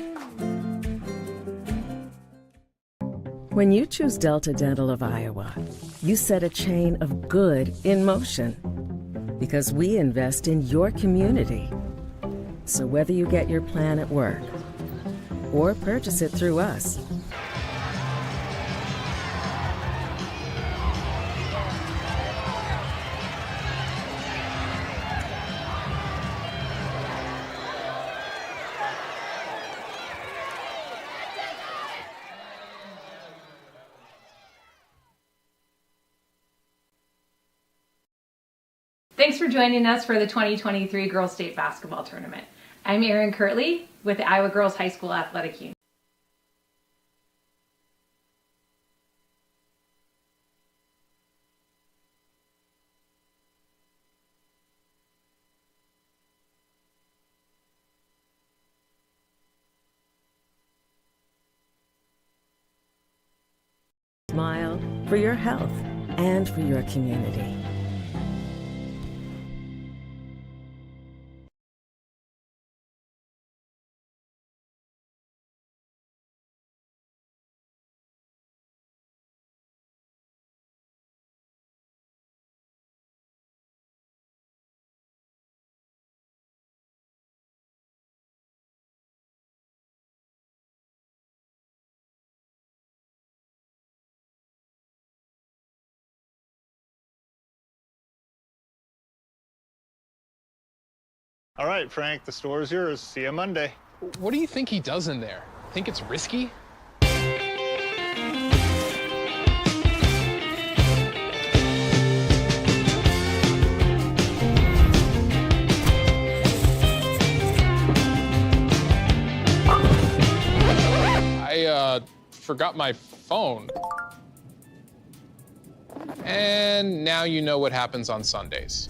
When you choose Delta Dental of Iowa, you set a chain of good in motion. Because we invest in your community. So whether you get your plan at work or purchase it through us,
Thanks for joining us for the 2023 Girls State Basketball Tournament. I'm Erin Kirtley with the Iowa Girls High School Athletic Union.
smile, for your health, and for your community.
All right, Frank, the store is yours. See you Monday.
What do you think he does in there? Think it's risky? I forgot my phone. And now you know what happens on Sundays.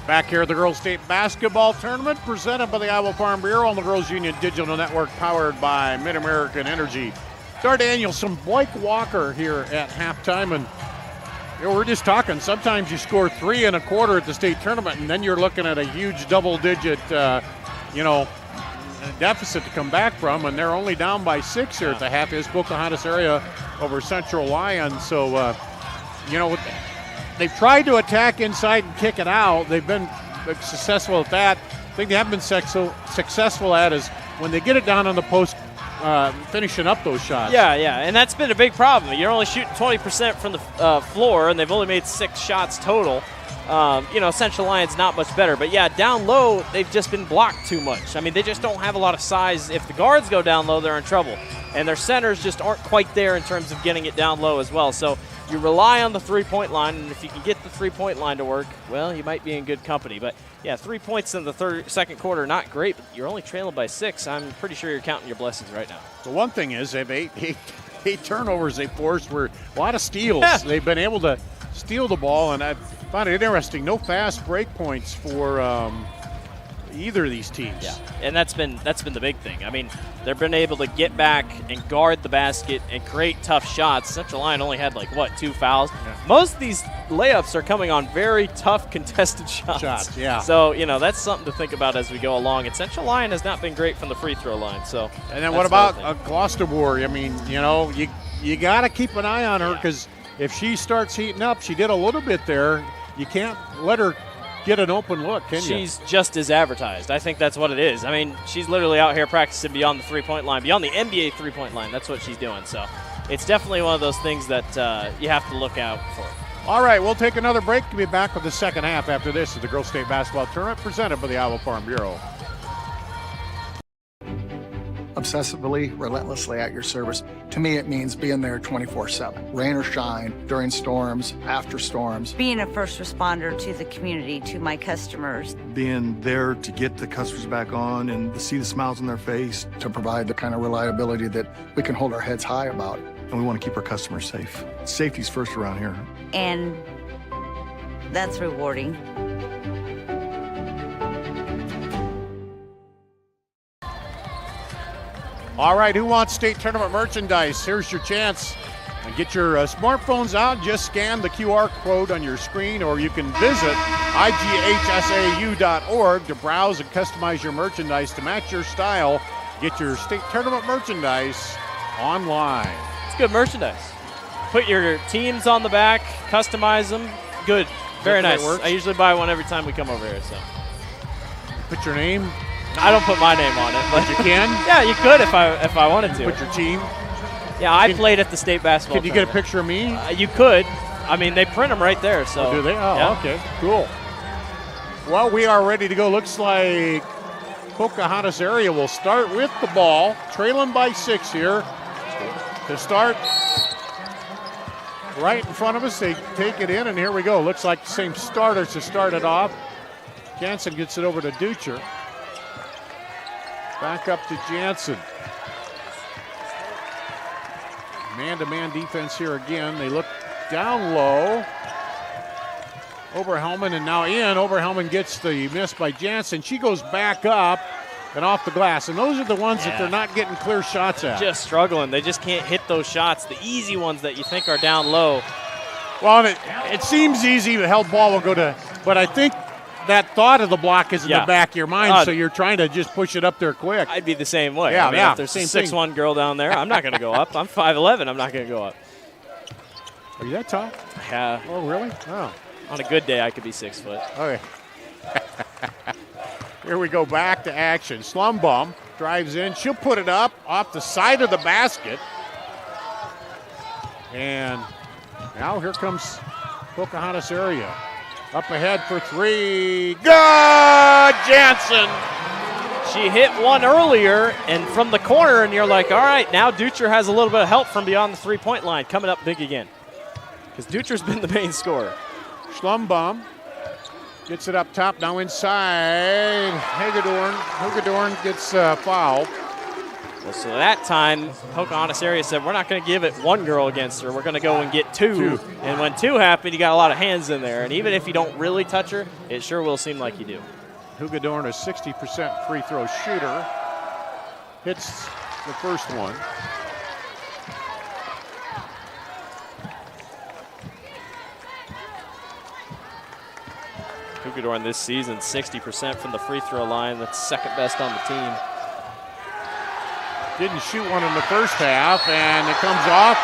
Back here at the Girls State Basketball Tournament, presented by the Iowa Farm Bureau and the Girls Union Digital Network, powered by Mid-American Energy. Dar Danielson, Blake Walker here at halftime, and we're just talking. Sometimes you score 3 and a quarter at the state tournament, and then you're looking at a huge double-digit, deficit to come back from, and they're only down by 6 here at the half. Is Pocahontas area over Central Lyon, so they've tried to attack inside and kick it out. They've been successful at that. I think they haven't been successful at is when they get it down on the post, finishing up those shots.
Yeah, and that's been a big problem. You're only shooting 20% from the floor, and they've only made 6 shots total. Central Lyon's not much better. But, yeah, down low, they've just been blocked too much. I mean, they just don't have a lot of size. If the guards go down low, they're in trouble. And their centers just aren't quite there in terms of getting it down low as well. So you rely on the three-point line, and if you can get the three-point line to work, well, you might be in good company. But, yeah, 3 points in the second quarter, not great, but you're only trailing by 6. I'm pretty sure you're counting your blessings right now.
The one thing is they have eight turnovers they forced were a lot of steals. They've been able to steal the ball, and I found it interesting. No fast break points for either of these teams.
Yeah, and that's been the big thing. I mean, they've been able to get back and guard the basket and create tough shots. Central Lyon only had 2 fouls. Yeah. Most of these layups are coming on very tough contested shots.
Yeah.
So, that's something to think about as we go along. And Central Lyon has not been great from the free throw line. So,
and then what about Gloucester? I mean, you got to keep an eye on her, because if she starts heating up, she did a little bit there. You can't let her get an open look, can you?
She's just as advertised. I think that's what it is. I mean, she's literally out here practicing beyond the three-point line, beyond the NBA three-point line. That's what she's doing. So it's definitely one of those things that you have to look out for.
All right, we'll take another break. We'll be back with the second half after this of the Girls State Basketball Tournament presented by the Iowa Farm Bureau.
Obsessively, relentlessly at your service. To me, it means being there 24/7, rain or shine, during storms, after storms.
Being a first responder to the community, to my customers.
Being there to get the customers back on and to see the smiles on their face.
To provide the kind of reliability that we can hold our heads high about.
And we want to keep our customers safe. Safety's first around here.
And that's rewarding.
All right, who wants state tournament merchandise? Here's your chance. Get your smartphones out. Just scan the QR code on your screen, or you can visit IGHSAU.org to browse and customize your merchandise to match your style. Get your state tournament merchandise online.
It's good merchandise. Put your teams on the back, customize them. Good. Very nice. I usually buy one every time we come over here. So
put your name.
I don't put my name on it, but
you can.
Yeah, you could if I wanted to.
Put your team.
Yeah, I played at the state basketball.
Can you get a picture of me?
You could. I mean, they print them right there. So.
Oh, do they? Oh,
yeah.
Okay, cool. Well, we are ready to go. Looks like Pocahontas area will start with the ball, trailing by 6 here. To start right in front of us, they take it in, and here we go. Looks like the same starters to start it off. Jansen gets it over to Ducher. Back up to Jansen. Man-to-man defense here again. They look down low. Oberhelman and now in. Oberhelman gets the miss by Jansen. She goes back up and off the glass. And those are the ones that they're not getting clear shots at.
Just struggling. They just can't hit those shots, the easy ones that you think are down low.
Well, it seems easy. The held ball will go to, but I think that thought of the block is in the back of your mind, so you're trying to just push it up there quick.
I'd be the same way.
Yeah,
I mean, if there's a 6'1" girl down there, I'm not going to go up. I'm 5'11". I'm not going to go up.
Are you that tall?
Yeah.
Oh, really? Oh.
On a good day, I could be 6 foot.
Okay. Here we go back to action. Slumbum drives in. She'll put it up off the side of the basket. And now here comes Pocahontas area. Up ahead for three. Good! Jansen!
She hit one earlier and from the corner, and you're like, all right, now Ducher has a little bit of help from beyond the three-point line, coming up big again. Because Ducher's been the main scorer.
Schlumbum gets it up top, now inside. Hagedorn gets fouled.
Well, so that time, Pocahontas area said, we're not going to give it one girl against her. We're going to go and get two. And when two happen, you got a lot of hands in there. And even if you don't really touch her, it sure will seem like you do.
Hagedorn, a 60% free throw shooter, hits the first one.
Hagedorn this season, 60% from the free throw line. That's second best on the team.
Didn't shoot one in the first half, and it comes off,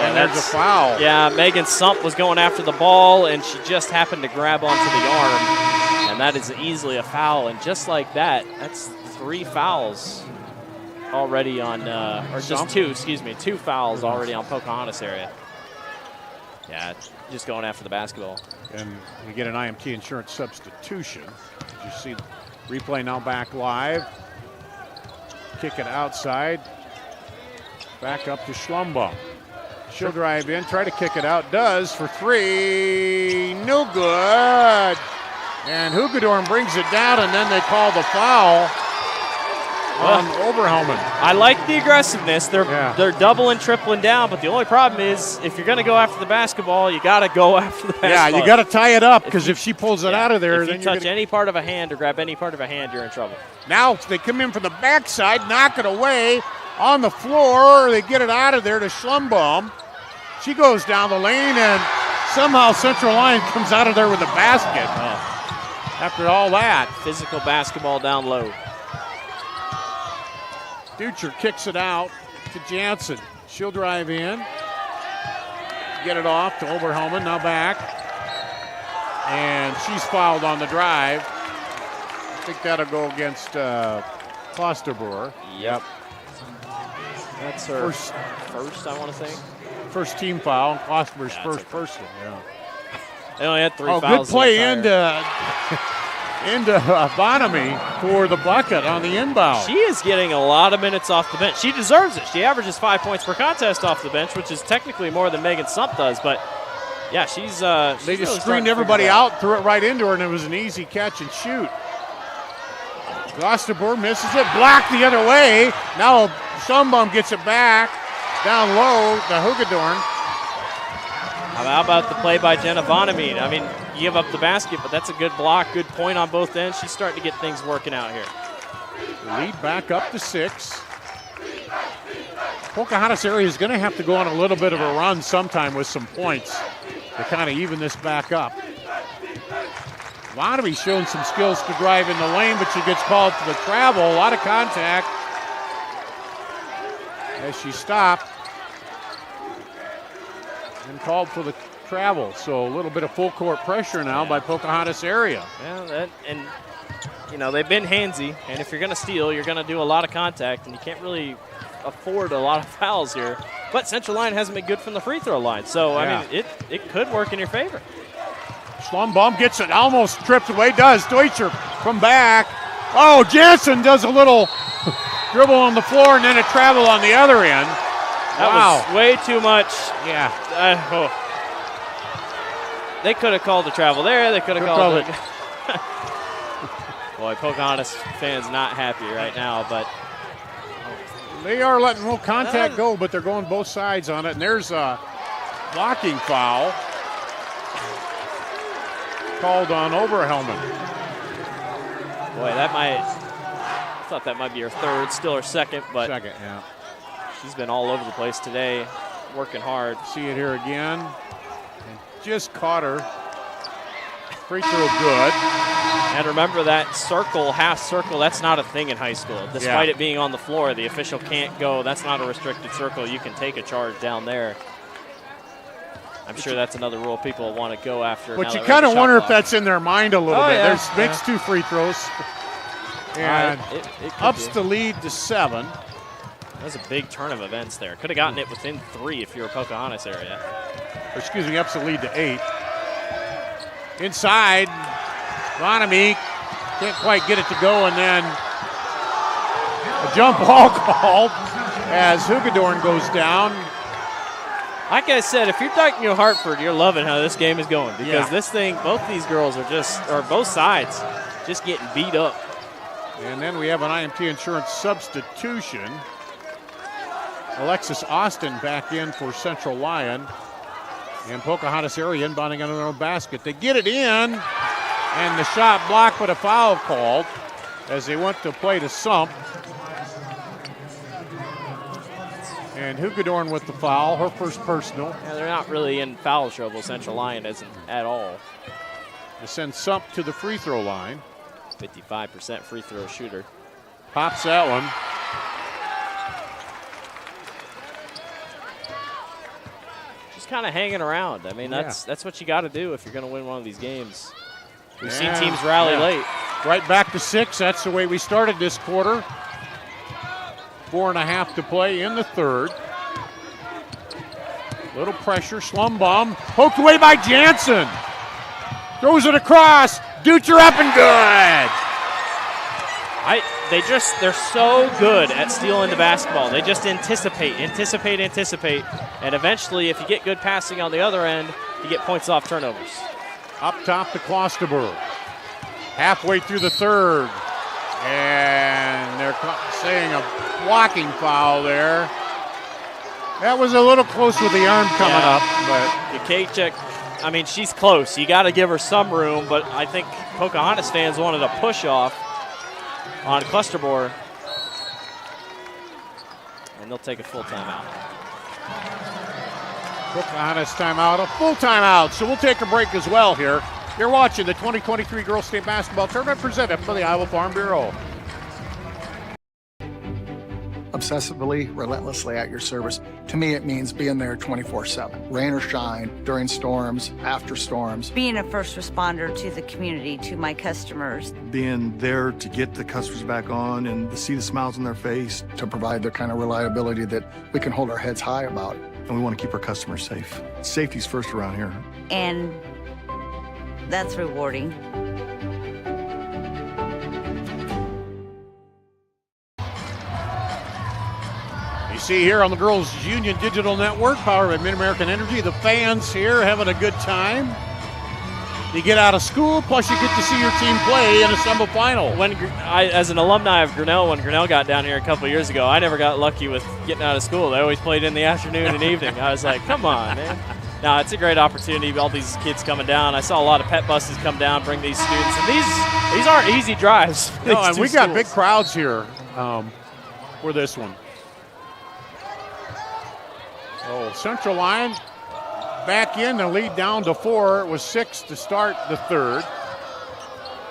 and there's a foul.
Yeah, Megan Sump was going after the ball, and she just happened to grab onto the arm, and that is easily a foul. And just like that, that's 3 fouls already on, or just 2, excuse me, 2 fouls already on Pocahontas area. Yeah, just going after the basketball.
And we get an IMT insurance substitution. As you see, replay now back live. Kick it outside. Back up to Schlumbum. She'll drive in, try to kick it out. Does for 3. No good. And Hagedorn brings it down, and then they call the foul on Oberhelman.
I like the aggressiveness. They're doubling, tripling down, but the only problem is if you're going to go after the basketball, you got to go after the basketball.
Yeah, you got to tie it up, because if she pulls it out of there,
if
then
you touch any part of a hand or grab any part of a hand, you're in trouble.
Now they come in from the backside, knock it away on the floor. They get it out of there to Schlumbum. She goes down the lane, and somehow Central Lyon comes out of there with a basket. After all that.
Physical basketball down low.
Ducher kicks it out to Jansen. She'll drive in. Get it off to Oberhelman, now back. And she's fouled on the drive. I think that'll go against Klosterbauer.
Yep. That's her first, I want to say.
First team foul. Klosterber's first personal. Yeah.
They only had 3 fouls.
Good play into Bonamy for the bucket on the inbound.
She is getting a lot of minutes off the bench. She deserves it. She averages 5 points per contest off the bench, which is technically more than Megan Sump does. But yeah, she's
they just
really
screened everybody out, threw it right into her, and it was an easy catch and shoot. Klosterberg misses it, blocked the other way. Now Schlumbum gets it back down low to Hagedorn.
How about the play by Jenna Bonamine? I mean, you give up the basket, but that's a good block, good point on both ends. She's starting to get things working out here.
Lead back up to 6. Pocahontas area is going to have to go on a little bit of a run sometime with some points to kind of even this back up. Bonamine showing some skills to drive in the lane, but she gets called for the travel. A lot of contact as she stopped. And called for the travel. So a little bit of full court pressure now by Pocahontas area.
Yeah, you know, they've been handsy, and if you're going to steal, you're going to do a lot of contact, and you can't really afford a lot of fouls here. But Central Lyon hasn't been good from the free throw line, so I mean, it could work in your favor.
Schlumbum gets it, almost tripped away, does. Deutscher from back. Oh, Jansen does a little dribble on the floor and then a travel on the other end.
That was way too much.
Yeah.
They could have called the travel there. They could have called it. Boy, Pocahontas fans not happy right now, but
they are letting no contact go, but they're going both sides on it. And there's a blocking foul called on Overhelman.
Boy, I thought that might be her third, still her second, but
second, yeah.
She's been all over the place today, working hard.
See it here again. And just caught her. Free throw good.
And remember that circle, half circle, that's not a thing in high school. Despite it being on the floor, the official can't go. That's not a restricted circle. You can take a charge down there. I'm sure that's another rule people want to go after.
But you kind of wonder if that's in their mind a little bit. There's makes 2 free throws. And
it
ups the lead to 7.
That was a big turn of events there. Could have gotten it within 3 if you're a Pocahontas area.
Or excuse me, ups the lead to 8. Inside, Bonamy can't quite get it to go, and then a jump ball called as Hugedorn goes down.
Like I said, if you're Dyke Hartford, you're loving how this game is going because this thing, both these girls are both sides, just getting beat up.
And then we have an IMT Insurance substitution. Alexis Austin back in for Central Lyon. And Pocahontas area inbounding on their own basket. They get it in, and the shot blocked, but a foul called as they went to play to Sump. And Hugedorn with the foul, her first personal.
Yeah, they're not really in foul trouble. Central Lyon isn't at all.
They send Sump to the free throw line.
55% free throw shooter.
Pops that one.
Just kind of hanging around. I mean, that's what you got to do if you're going to win one of these games. We've seen teams rally late.
Right back to 6. That's the way we started this quarter. 4.5 to play in the third. Little pressure, slum bomb, poked away by Jansen. Throws it across, Dutcher up and good.
They're so good at stealing the basketball. They just anticipate, and eventually, if you get good passing on the other end, you get points off turnovers.
Up top to Klosterberg. Halfway through the third, and they're saying a blocking foul there. That was a little close with the arm coming up, but
Jakaychik, I mean, she's close. You got to give her some room, but I think Pocahontas fans wanted a push off on Klosterberg, and they'll take a full timeout.
Pocahontas timeout, a full timeout. So we'll take a break as well here. You're watching the 2023 Girls State Basketball Tournament presented by the Iowa Farm Bureau.
Obsessively, relentlessly at your service. To me, it means being there 24/7, rain or shine, during storms, after storms.
Being a first responder to the community, to my customers.
Being there to get the customers back on and to see the smiles on their face.
To provide the kind of reliability that we can hold our heads high about.
And we want to keep our customers safe. Safety's first around here.
And that's rewarding.
You see here on the Girls Union Digital Network, powered by Mid-American Energy, the fans here having a good time. You get out of school, plus you get to see your team play in a semifinal.
As an alumni of Grinnell, when Grinnell got down here a couple of years ago, I never got lucky with getting out of school. They always played in the afternoon and evening. I was like, come on, man. No, it's a great opportunity. All these kids coming down. I saw a lot of pet buses come down, bring these students. And these aren't easy drives.
No, and we got big crowds here for this one. Oh, Central Lyon back in, the lead down to 4. It was 6 to start the third.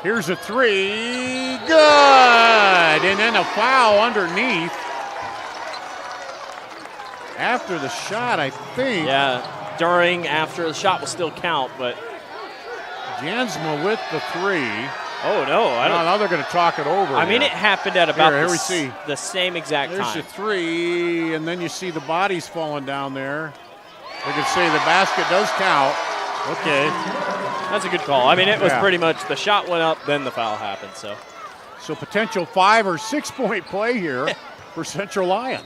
Here's a 3, good! And then a foul underneath. After the shot, I think.
Yeah, after the shot will still count, but.
Jansma with the 3.
Oh, no.
Now they're going to talk it over.
I mean, it happened at about
here we see.
The same exact
There's
time.
There's a 3, and then you see the bodies falling down there. They could say the basket does count. Okay.
That's a good call. I mean, it was pretty much the shot went up, then the foul happened.
So potential 5 or 6 point play here for Central Lyon.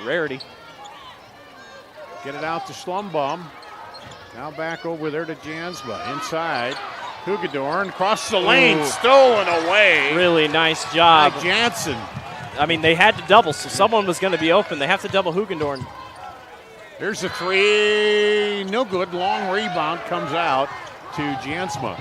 Rarity.
Get it out to Schlumbum. Now back over there to Jansma. Inside. Hugedorn crosses the lane, stolen away.
Really nice job.
By Jansen.
I mean, they had to double, so someone was going to be open. They have to double Hugedorn.
There's a three, no good. Long rebound comes out to Jansma.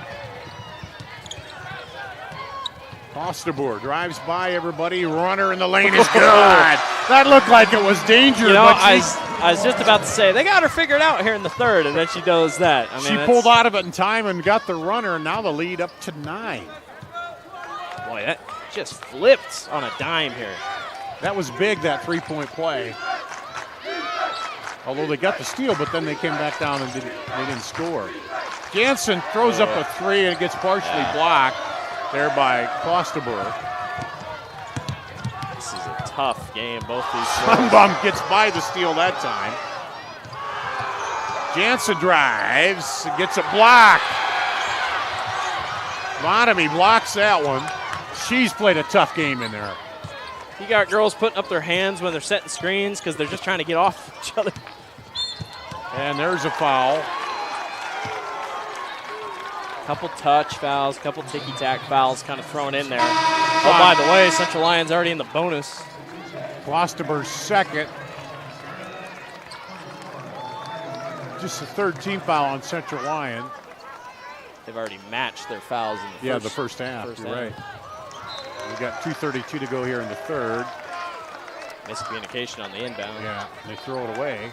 Fosterboer drives by everybody. Runner in the lane is good. That looked like it was danger.
You know,
but
I was just about to say, they got her figured out here in the third, and then she does that. I mean,
she pulled out of it in time and got the runner, and now the lead up to 9.
Boy, that just flipped on a dime here.
That was big, that three-point play. Although they got the steal, but then they came back down and they didn't score. Jansen throws up a three, and it gets partially blocked there by Klosterberg.
This is a tough game, both these
Sunbum gets by the steal that time. Jansen drives, gets a block. Bonamy blocks that one. She's played a tough game in there.
You got girls putting up their hands when they're setting screens because they're just trying to get off each other.
And there's a foul.
Couple touch fouls, couple ticky-tack fouls kind of thrown in there. Oh, by the way, Central Lyon's already in the bonus.
Klosterberg's second. Just the third team foul on Central Lyon.
They've already matched their fouls in
the first half. You're right. We've got 2:32 to go here in the third.
Miscommunication on the inbound.
Yeah, they throw it away.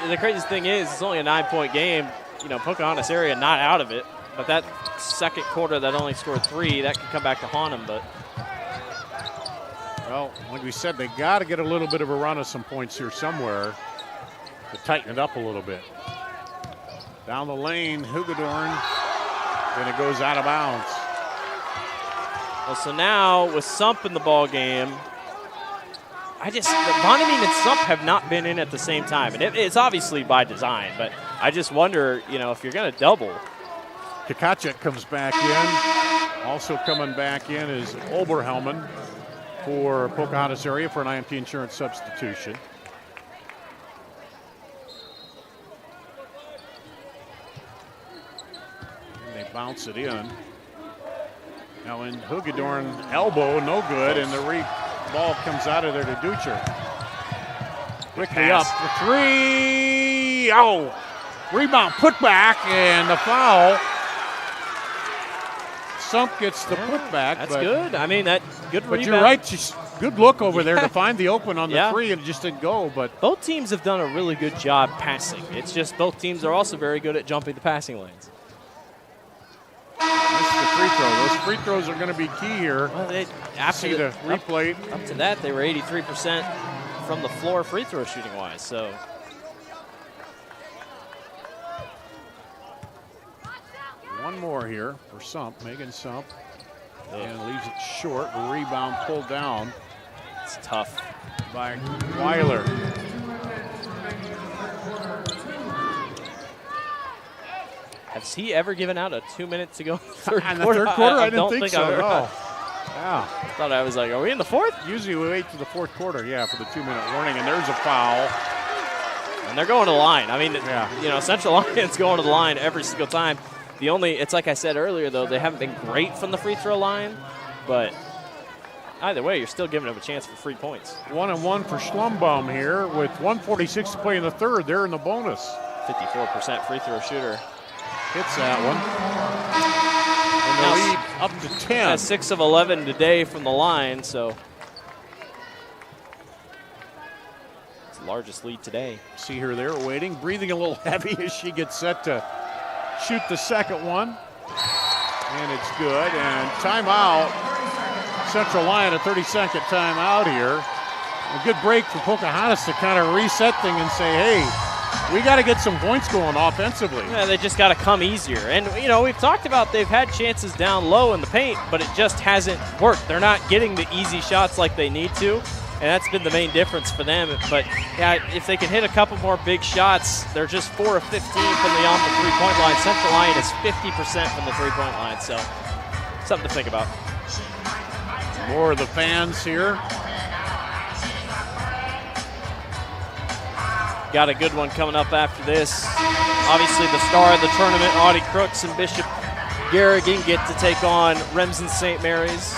The craziest thing is, it's only a 9-point game. You know, Pocahontas area not out of it, but that second quarter that only scored 3, that could come back to haunt them. But
well, like we said, they got to get a little bit of a run of some points here somewhere to tighten it up a little bit. Down the lane, Hugedorn, and it goes out of bounds.
Well, so now with Sump in the ball game, Bonamine and Sump have not been in at the same time, and it's obviously by design, but I just wonder, you know, if you're going to double.
Kakacek comes back in. Also coming back in is Oberhelman for Pocahontas area for an IMT insurance substitution. And they bounce it in. Now in Hugedorn, elbow, no good, and the ball comes out of there to Dutcher. Quickly up for three. Oh, rebound, put back, and the foul. Sump gets the putback.
That's good. I mean, that good rebound.
But you're right. Just good look over there to find the open on the three, and it just didn't go. But
both teams have done a really good job passing. It's just both teams are also very good at jumping the passing lanes.
This is the free throw. Those free throws are going to be key here.
Well, after
the replay.
Up to that, they were 83% from the floor free throw shooting wise. So.
One more here for Sump, Megan Sump, and leaves it short. Rebound pulled down.
It's tough
by Weiler.
Has he ever given out a 2 minutes to go in the third
quarter?
quarter?
In the third quarter? I
don't
didn't think so.
I've ever
No. Yeah.
I thought I was like, are we in the fourth?
Usually we wait to the fourth quarter, yeah, for the 2-minute warning, and there's a foul.
And they're going to the line. I mean, you know, Central Lyon's going to the line every single time. It's like I said earlier, though, they haven't been great from the free throw line, but either way, you're still giving them a chance for free points.
1-and-1 for Schlumbaum here with 1:46 to play in the third. They're in the bonus.
54% free throw shooter.
Hits that one. And the lead up to 10.
6 of 11 today from the line, so it's the largest lead today.
See her there waiting, breathing a little heavy as she gets set to shoot the second one. And it's good. And timeout. Central Lyon, a 30-second timeout here. A good break for Pocahontas to kind of reset things and say, hey, we got to get some points going offensively.
Yeah, they just got to come easier. And, you know, we've talked about they've had chances down low in the paint, but it just hasn't worked. They're not getting the easy shots like they need to, and that's been the main difference for them. But, yeah, if they can hit a couple more big shots, they're just 4 of 15 from beyond the three-point line. Central Lyon is 50% from the three-point line, so something to think about.
More of the fans here.
Got a good one coming up after this. Obviously the star of the tournament, Audie Crooks and Bishop Garrigan get to take on Remsen St. Mary's.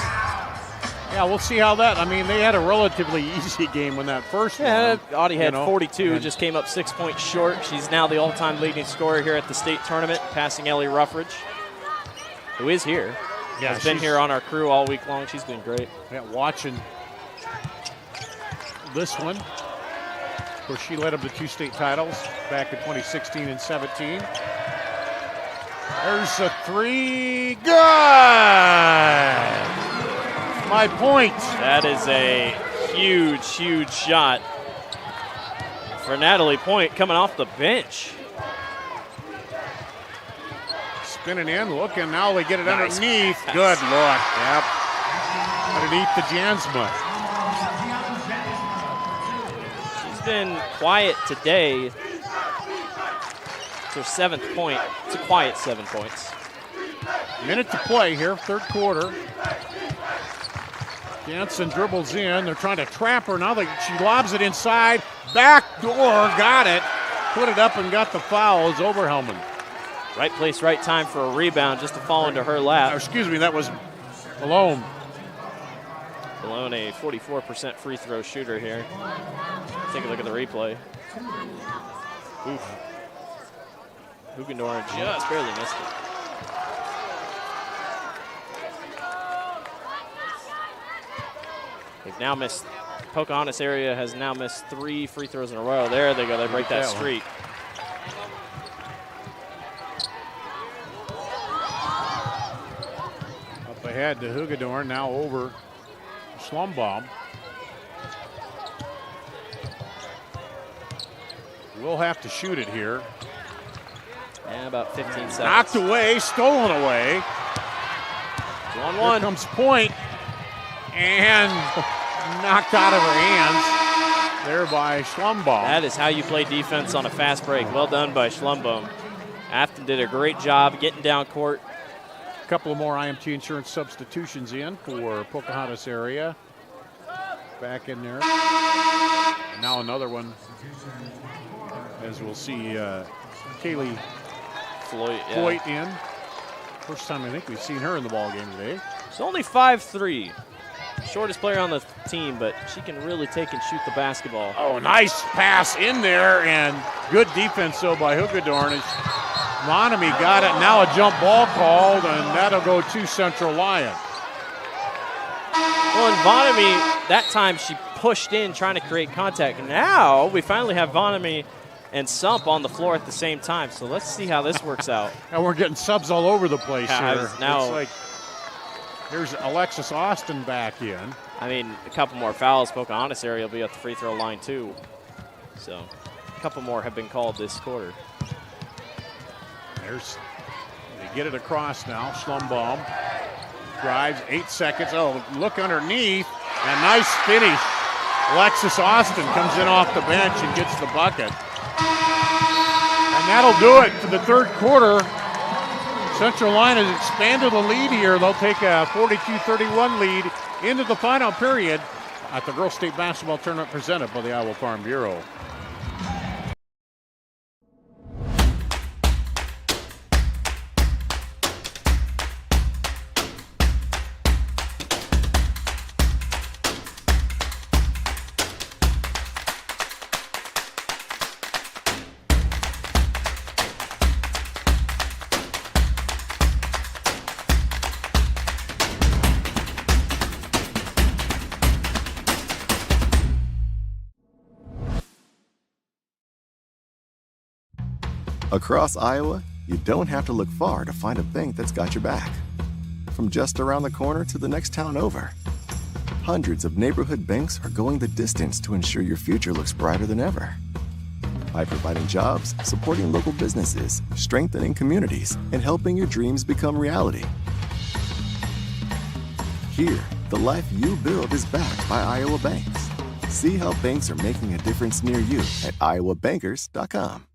Yeah, we'll see how that. I mean, they had a relatively easy game when that first one.
Audie had 42, just came up 6 points short. She's now the all-time leading scorer here at the state tournament, passing Ellie Ruffridge, who is here.
Yeah,
has been here on our crew all week long. She's been great.
Yeah, watching this one. Of course, she led them to 2 state titles back in 2016 and 17. There's a 3. Good! My point.
That is a huge, huge shot for Natalie Point coming off the bench.
Spinning in, looking, now they get it
Nice
underneath.
pass.
Good look, yep. Underneath the Jansma.
She's been quiet today. It's her 7th point. It's a quiet 7 points.
Minute to play here, third quarter. Jansen dribbles in. They're trying to trap her. Now she lobs it inside. Back door, got it. Put it up and got the foul. It's Oberhelman.
Right place, right time for a rebound just to fall into her lap.
Excuse me, that was Malone.
Malone, a 44% free throw shooter here. Take a look at the replay. Oof. Hugendorf just barely missed it. They've now missed, Pocahontas area has now missed 3 free throws in a row. There they go, they break that streak.
Up ahead to Hugendorf, now over Schlumbaum. We'll have to shoot it here.
Yeah, about 15 seconds.
Knocked away, stolen away.
1-1.
Here comes Point. And knocked out of her hands there by Schlumbaum.
That is how you play defense on a fast break. Well done by Schlumbaum. Afton did a great job getting down court.
A couple of more IMT insurance substitutions in for Pocahontas area. Back in there. And now another one, as we'll see, Kaylee Floyd in. First time I think we've seen her in the ball game today.
She's only 5'3". Shortest player on the team, but she can really take and shoot the basketball.
Oh, nice pass in there, and good defense, though, by Hugendorf. Monami got it. Now a jump ball called, and that'll go to Central Lyon.
Well, and Vonami, that time she pushed in trying to create contact. Now we finally have Vonami and Sump on the floor at the same time. So let's see how this works out.
And we're getting subs all over the place here.
Now,
it's like here's Alexis Austin back in.
I mean, a couple more fouls. Pocahontas area will be at the free throw line too. So a couple more have been called this quarter.
They get it across now. Schlumbaum drives, 8 seconds. Oh, look underneath. And nice finish. Alexis Austin comes in off the bench and gets the bucket. And that'll do it for the third quarter. Central Lyon has expanded the lead here. They'll take a 42-31 lead into the final period at the Girls State Basketball Tournament presented by the Iowa Farm Bureau.
Across Iowa, you don't have to look far to find a bank that's got your back. From just around the corner to the next town over, hundreds of neighborhood banks are going the distance to ensure your future looks brighter than ever. By providing jobs, supporting local businesses, strengthening communities, and helping your dreams become reality. Here, the life you build is backed by Iowa banks. See how banks are making a difference near you at iowabankers.com.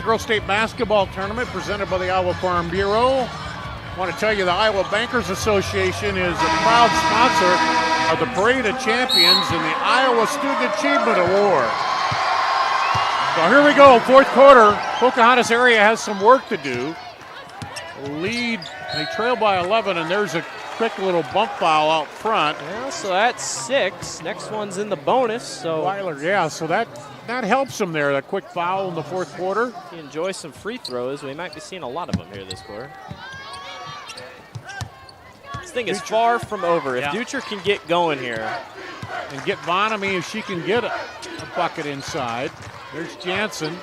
Girls State Basketball Tournament presented by the Iowa Farm Bureau. I want to tell you the Iowa Bankers Association is a proud sponsor of the Parade of Champions and the Iowa Student Achievement Award. So here we go, fourth quarter. Pocahontas area has some work to do. Lead, they trail by 11, and there's a quick little bump foul out front.
Yeah, so that's 6. Next one's in the bonus. So
Weiler, yeah, so that helps them there, that quick foul in the fourth quarter.
If you enjoy some free throws, we might be seeing a lot of them here this quarter. This thing is far from over. If Ducher can get going here.
And get Bonamy, if she can get a bucket inside. There's Jansen.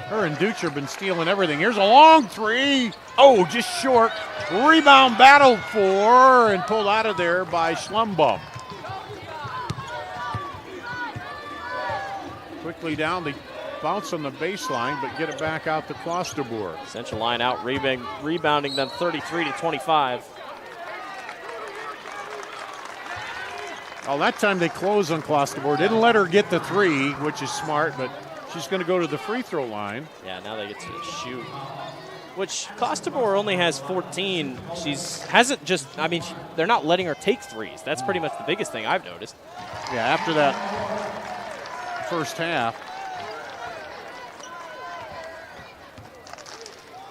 Her and Ducher have been stealing everything. Here's a long three. Oh, just short. Rebound battled for and pulled out of there by Schlumbum. Quickly down, they bounce on the baseline, but get it back out to Klosterboer.
Central line out rebounding them 33-25.
Oh, that time they closed on Klosterboer. Didn't let her get the three, which is smart, but she's going to go to the free throw line.
Yeah, now they get to shoot. Which Klosterboer only has 14. They're not letting her take threes. That's pretty much the biggest thing I've noticed.
Yeah, after that first half.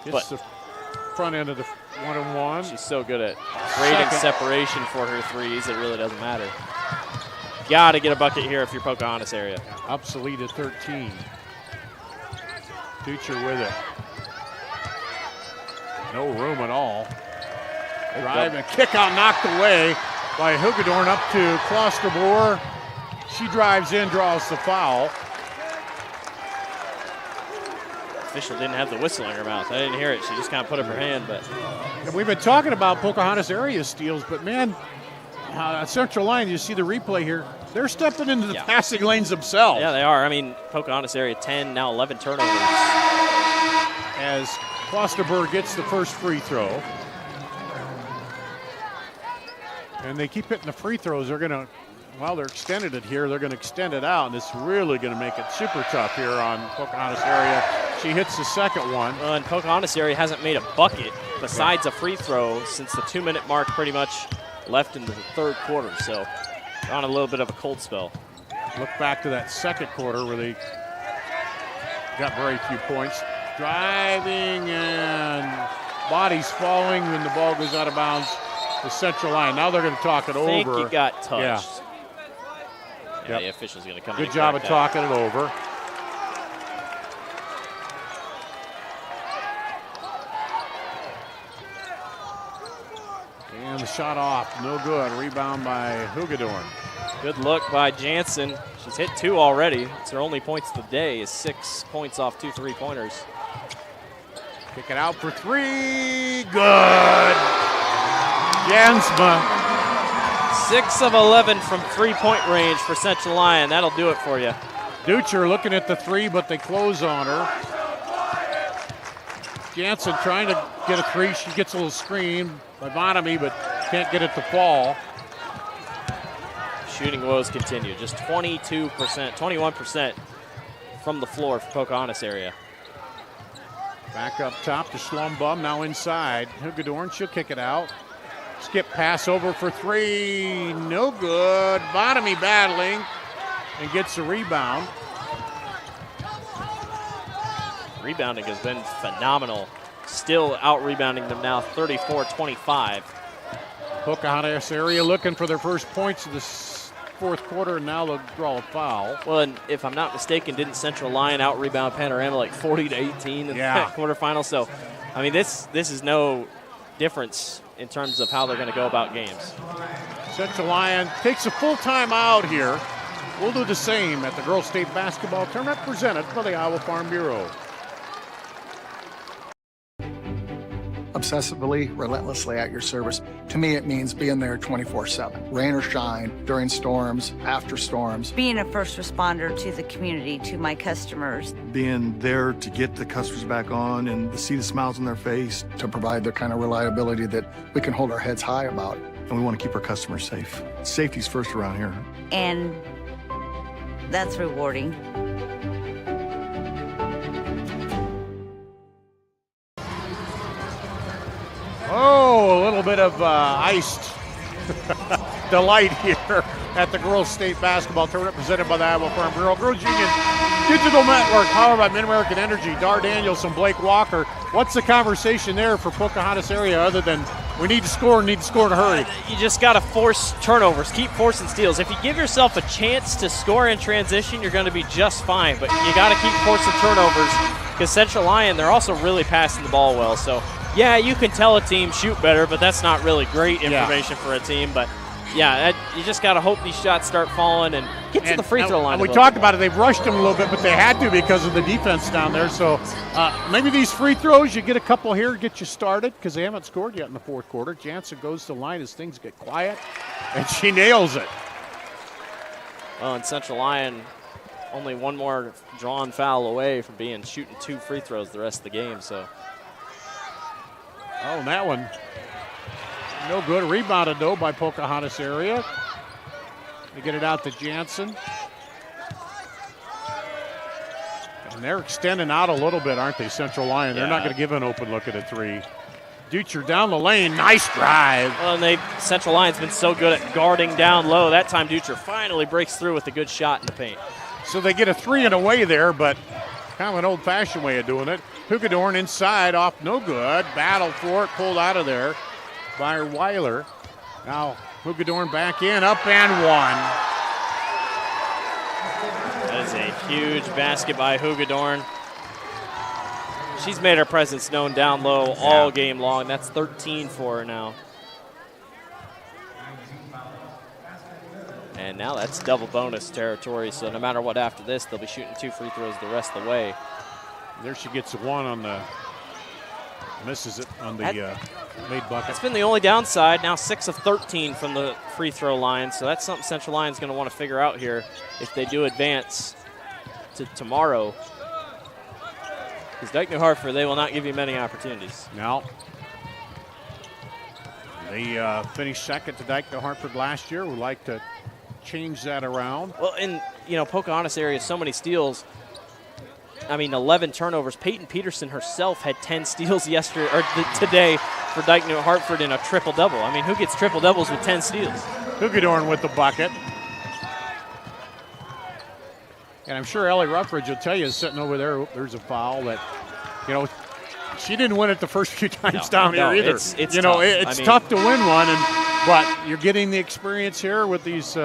Gets the front end of the one-on-one.
She's so good at creating separation for her threes, it really doesn't matter. Got to get a bucket here if you're Pocahontas area.
Obsolete at 13. Ducher with it. No room at all. Drive and kick out knocked away by Hugedorn up to Klosterboer. She drives in, draws the foul.
Official didn't have the whistle in her mouth. I didn't hear it. She just kind of put up her hand. But
and we've been talking about Pocahontas area steals, but man, Central Line, you see the replay here. They're stepping into the passing lanes themselves.
Yeah, they are. I mean, Pocahontas area 10, now 11 turnovers.
As Klosterboer gets the first free throw. And they keep hitting the free throws. They're going to, they're extended it here. They're going to extend it out, and it's really going to make it super tough here on Pocahontas area. She hits the second one.
And Pocahontas area hasn't made a bucket besides a free throw since the 2-minute mark pretty much left into the third quarter. So they're on a little bit of a cold spell.
Look back to that second quarter where they got very few points. Driving and bodies falling when the ball goes out of bounds. The Central Line. Now they're going to talk it over.
I think he got touched.
Yeah,
the official's going to come in.
Good job of talking it over. And the shot off, no good. Rebound by Hugedorn.
Good look by Jansen. She's hit 2 already. It's her only points of the day, is 6 points off 2 3-pointers.
Kick it out for 3, good. Jansma.
6 of 11 from 3-point range for Central Lyon. That'll do it for you.
Ducher looking at the 3, but they close on her. Jansen trying to get a 3. She gets a little screen by Bonamy, but can't get it to fall.
Shooting woes continue. Just 22%, 21% from the floor for Pocahontas area.
Back up top to Schlumbum, now inside. Hugedorn, she'll kick it out. Skip pass over for 3, no good. Bonamy battling and gets the rebound.
Rebounding has been phenomenal. Still out-rebounding them now, 34-25.
Pocahontas area looking for their first points of this fourth quarter, and now they'll draw a foul.
Well, and if I'm not mistaken, didn't Central Lyon out-rebound Panorama like 40-18 in the quarterfinal? So, I mean, this is no difference in terms of how they're going to go about games.
Central Lyon takes a full time out here. We'll do the same at the Girls State Basketball Tournament presented by the Iowa Farm Bureau.
Obsessively, relentlessly at your service. To me, it means being there 24/7, rain or shine, during storms, after storms.
Being a first responder to the community, to my customers.
Being there to get the customers back on and to see the smiles on their face.
To provide the kind of reliability that we can hold our heads high about.
And we want to keep our customers safe. Safety's first around here.
And that's rewarding.
little bit of iced delight here at the Girls State Basketball Tournament presented by the Iowa Farm Bureau. Girls Union Digital Network, powered by Mid-American Energy, Dar Daniels and Blake Walker. What's the conversation there for Pocahontas area other than we need to score in a hurry?
You just got to force turnovers, keep forcing steals. If you give yourself a chance to score in transition, you're going to be just fine, but you got to keep forcing turnovers because Central Lyon, they're also really passing the ball well. So, yeah, you can tell a team shoot better, but that's not really great information for a team. But, yeah, you just got to hope these shots start falling and get to the free throw line.
And we talked about it. They've rushed them a little bit, but they had to because of the defense down there. So maybe these free throws, you get a couple here, get you started because they haven't scored yet in the fourth quarter. Jansen goes to the line as things get quiet, and she nails it.
Well, and Central Lyon only one more drawn foul away from shooting 2 free throws the rest of the game. So.
Oh, and that one. No good. Rebounded, though, by Pocahontas area. They get it out to Jansen. And they're extending out a little bit, aren't they, Central Lyon? They're not going to give an open look at a 3. Deutscher down the lane. Nice drive.
Well, and Central Lyon's been so good at guarding down low. That time Deutscher finally breaks through with a good shot in the paint.
So they get a 3 and away there, but kind of an old-fashioned way of doing it. Hugedorn inside, off no good. Battle for it, pulled out of there by Weiler. Now Hugedorn back in, up and 1.
That is a huge basket by Hugedorn. She's made her presence known down low all game long. That's 13 for her now. And now that's double bonus territory, so no matter what after this, they'll be shooting 2 free throws the rest of the way.
There she gets 1 on the, misses it on the made bucket.
That's been the only downside. Now 6 of 13 from the free throw line, so that's something Central Lyon's going to want to figure out here if they do advance to tomorrow. Because Dyke New Hartford, they will not give you many opportunities.
No. They finished second to Dyke New Hartford last year. Would like to change that around.
Well, in Pocahontas area, so many steals. 11 turnovers. Peyton Peterson herself had 10 steals today for Dyke New Hartford in a triple-double. Who gets triple-doubles with 10 steals?
Hugedorn with the bucket. And I'm sure Ellie Ruffridge will tell you, sitting over there, there's a foul that, she didn't win it the first few times down here either.
It's tough.
It's tough to win one, but you're getting the experience here with these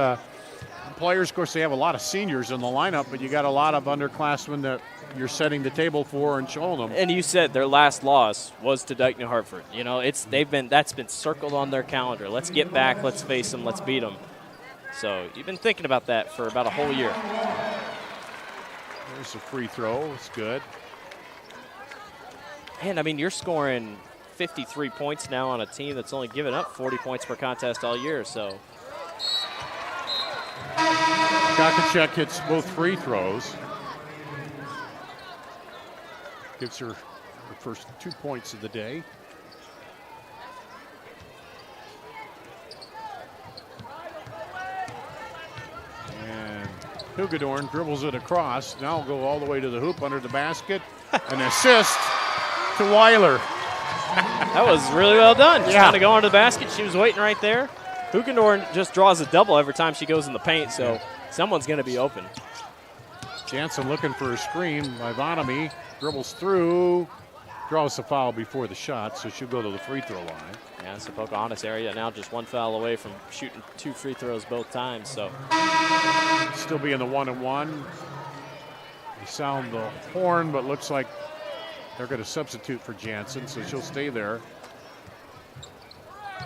players. Of course, they have a lot of seniors in the lineup, but you got a lot of underclassmen that you're setting the table for and showing them.
And you said their last loss was to Dyke New Hartford. That's been circled on their calendar. Let's get back, let's face them, let's beat them. So you've been thinking about that for about a whole year.
There's a free throw. It's good.
And, you're scoring 53 points now on a team that's only given up 40 points per contest all year, so.
Kakacek hits both free throws. Gives her the first 2 points of the day. And Hugedorn dribbles it across. Now will go all the way to the hoop under the basket. An assist to Weiler.
That was really well done. Just kind of go under the basket. She was waiting right there. Hugedorn just draws a double every time she goes in the paint, so someone's going to be open.
Jansen looking for a screen by Vonamy. Dribbles through. Draws the foul before the shot, so she'll go to the free throw line.
Yeah, it's the Pocahontas area now just 1 foul away from shooting 2 free throws both times, so.
Still being the 1-and-1. They sound the horn, but looks like they're going to substitute for Jansen, so she'll stay there.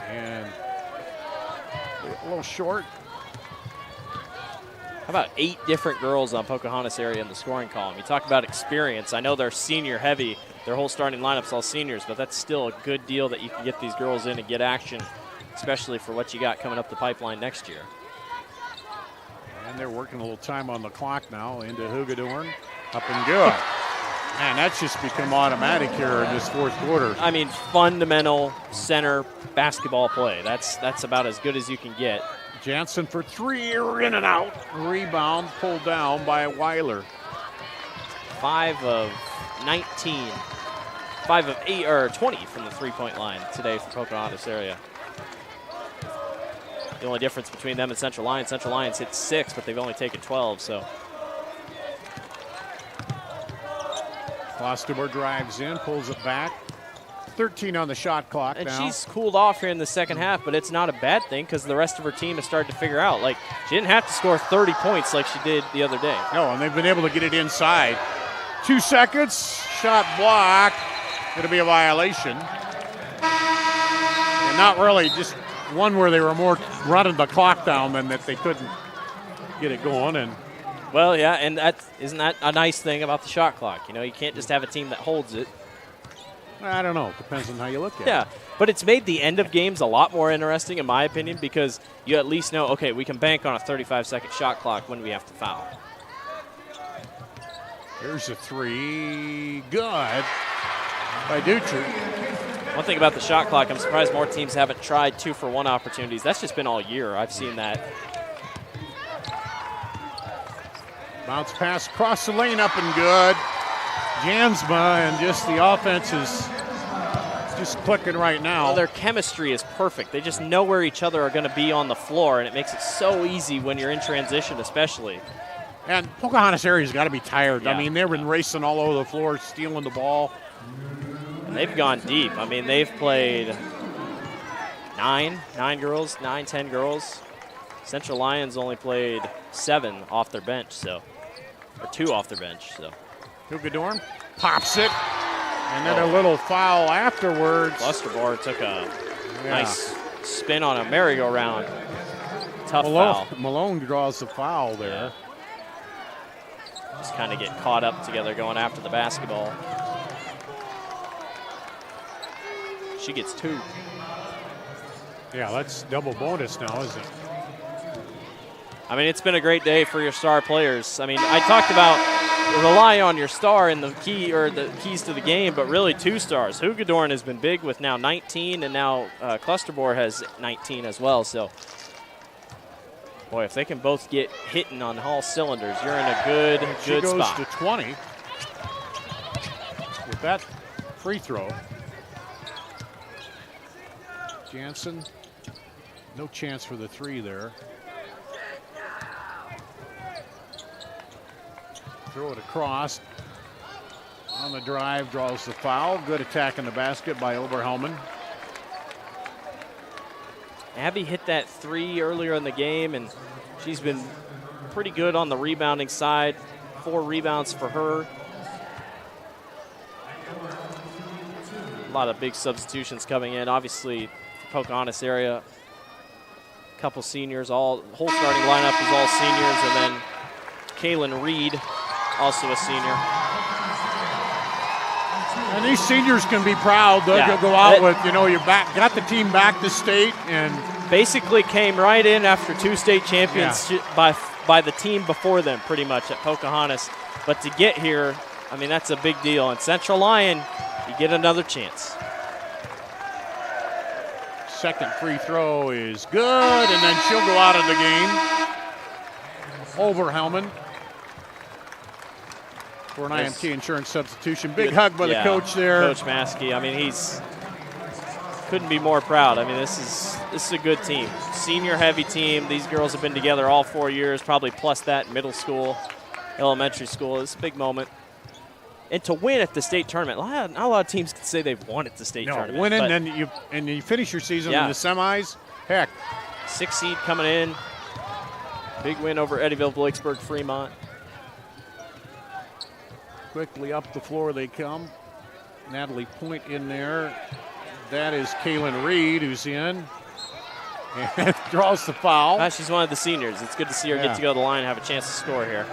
And a little short.
How about 8 different girls on Pocahontas area in the scoring column? You talk about experience. I know they're senior heavy. Their whole starting lineup's all seniors, but that's still a good deal that you can get these girls in and get action, especially for what you got coming up the pipeline next year.
And they're working a little time on the clock now into Hugedorn. Up and good. Man, that's just become automatic here in this fourth quarter.
Fundamental center basketball play. That's about as good as you can get.
Jansen for 3, in and out. Rebound pulled down by Weiler.
5 of 19 5 of 8 or 20 from the three-point line today for Pocahontas area. The only difference between them and Central Lyon, Central Lyon's hit 6, but they've only taken 12, so.
Clostermore drives in, pulls it back. 13 on the shot clock
and
now.
She's cooled off here in the second half, but it's not a bad thing because the rest of her team has started to figure out. Like, she didn't have to score 30 points like she did the other day.
No, and they've been able to get it inside. 2 seconds, shot block. It'll be a violation. And not really, just one where they were more running the clock down than that they couldn't get it going. And
well, yeah, and isn't that a nice thing about the shot clock? You know, you can't just have a team that holds it.
I don't know. Depends on how you look at it.
Yeah, but it's made the end of games a lot more interesting, in my opinion, because you at least know, okay, we can bank on a 35-second shot clock when we have to foul.
Here's a 3. Good by Dutcher.
One thing about the shot clock, I'm surprised more teams haven't tried 2-for-1 opportunities. That's just been all year. I've seen that.
Bounce pass across the lane, up and good. Jansma, and just the offense is just clicking right now.
Well, their chemistry is perfect. They just know where each other are going to be on the floor, and it makes it so easy when you're in transition especially.
And Pocahontas area's got to be tired.
Yeah.
I mean, they've been racing all over the floor, stealing the ball.
And they've gone deep. I mean, they've played 10 girls. Central Lyons only played 7 off their bench, or 2 off their bench, so.
Hugedorn pops it, and then a little foul afterwards.
Clusterboard took a nice spin on a merry-go-round. Tough foul.
Malone draws the foul there.
Just kind of get caught up together going after the basketball. She gets 2.
Yeah, that's double bonus now, isn't it?
I mean, it's been a great day for your star players. I mean, I talked about rely on your star in the key or the keys to the game, but really 2 stars. Hugedorn has been big with now 19, and now Clusterboard has 19 as well. So, boy, if they can both get hitting on all cylinders, you're in a good spot.
She goes to 20 with that free throw. Jansen, no chance for the 3 there. Throw it across. On the drive, draws the foul. Good attack in the basket by Oberhelman.
Abby hit that 3 earlier in the game, and she's been pretty good on the rebounding side. 4 rebounds for her. A lot of big substitutions coming in. Obviously, Pocahontas area, a couple seniors. Whole starting lineup is all seniors, and then Kaylin Reed, also a senior.
And these seniors can be proud. They'll go out with, you got the team back to state, and
basically came right in after 2 state champions by the team before them, pretty much at Pocahontas. But to get here, I mean, that's a big deal. And Central Lyon, you get another chance.
Second free throw is good, and then she'll go out of the game. Oberhelman for an IMT insurance substitution. Big hug by the coach there.
Coach Maskey. I mean, couldn't be more proud. I mean, this is a good team. Senior heavy team. These girls have been together all 4 years, probably plus that middle school, elementary school. It's a big moment. And to win at the state tournament, not a lot of teams can say they've won at the state tournament.
Winning, and you finish your season in the semis. Heck,
6 seed coming in. Big win over Eddyville, Blakesburg, Fremont.
Quickly up the floor they come. Natalie Point in there. That is Kaylin Reed who's in. And draws the foul.
She's one of the seniors. It's good to see her get to go to the line and have a chance to score here.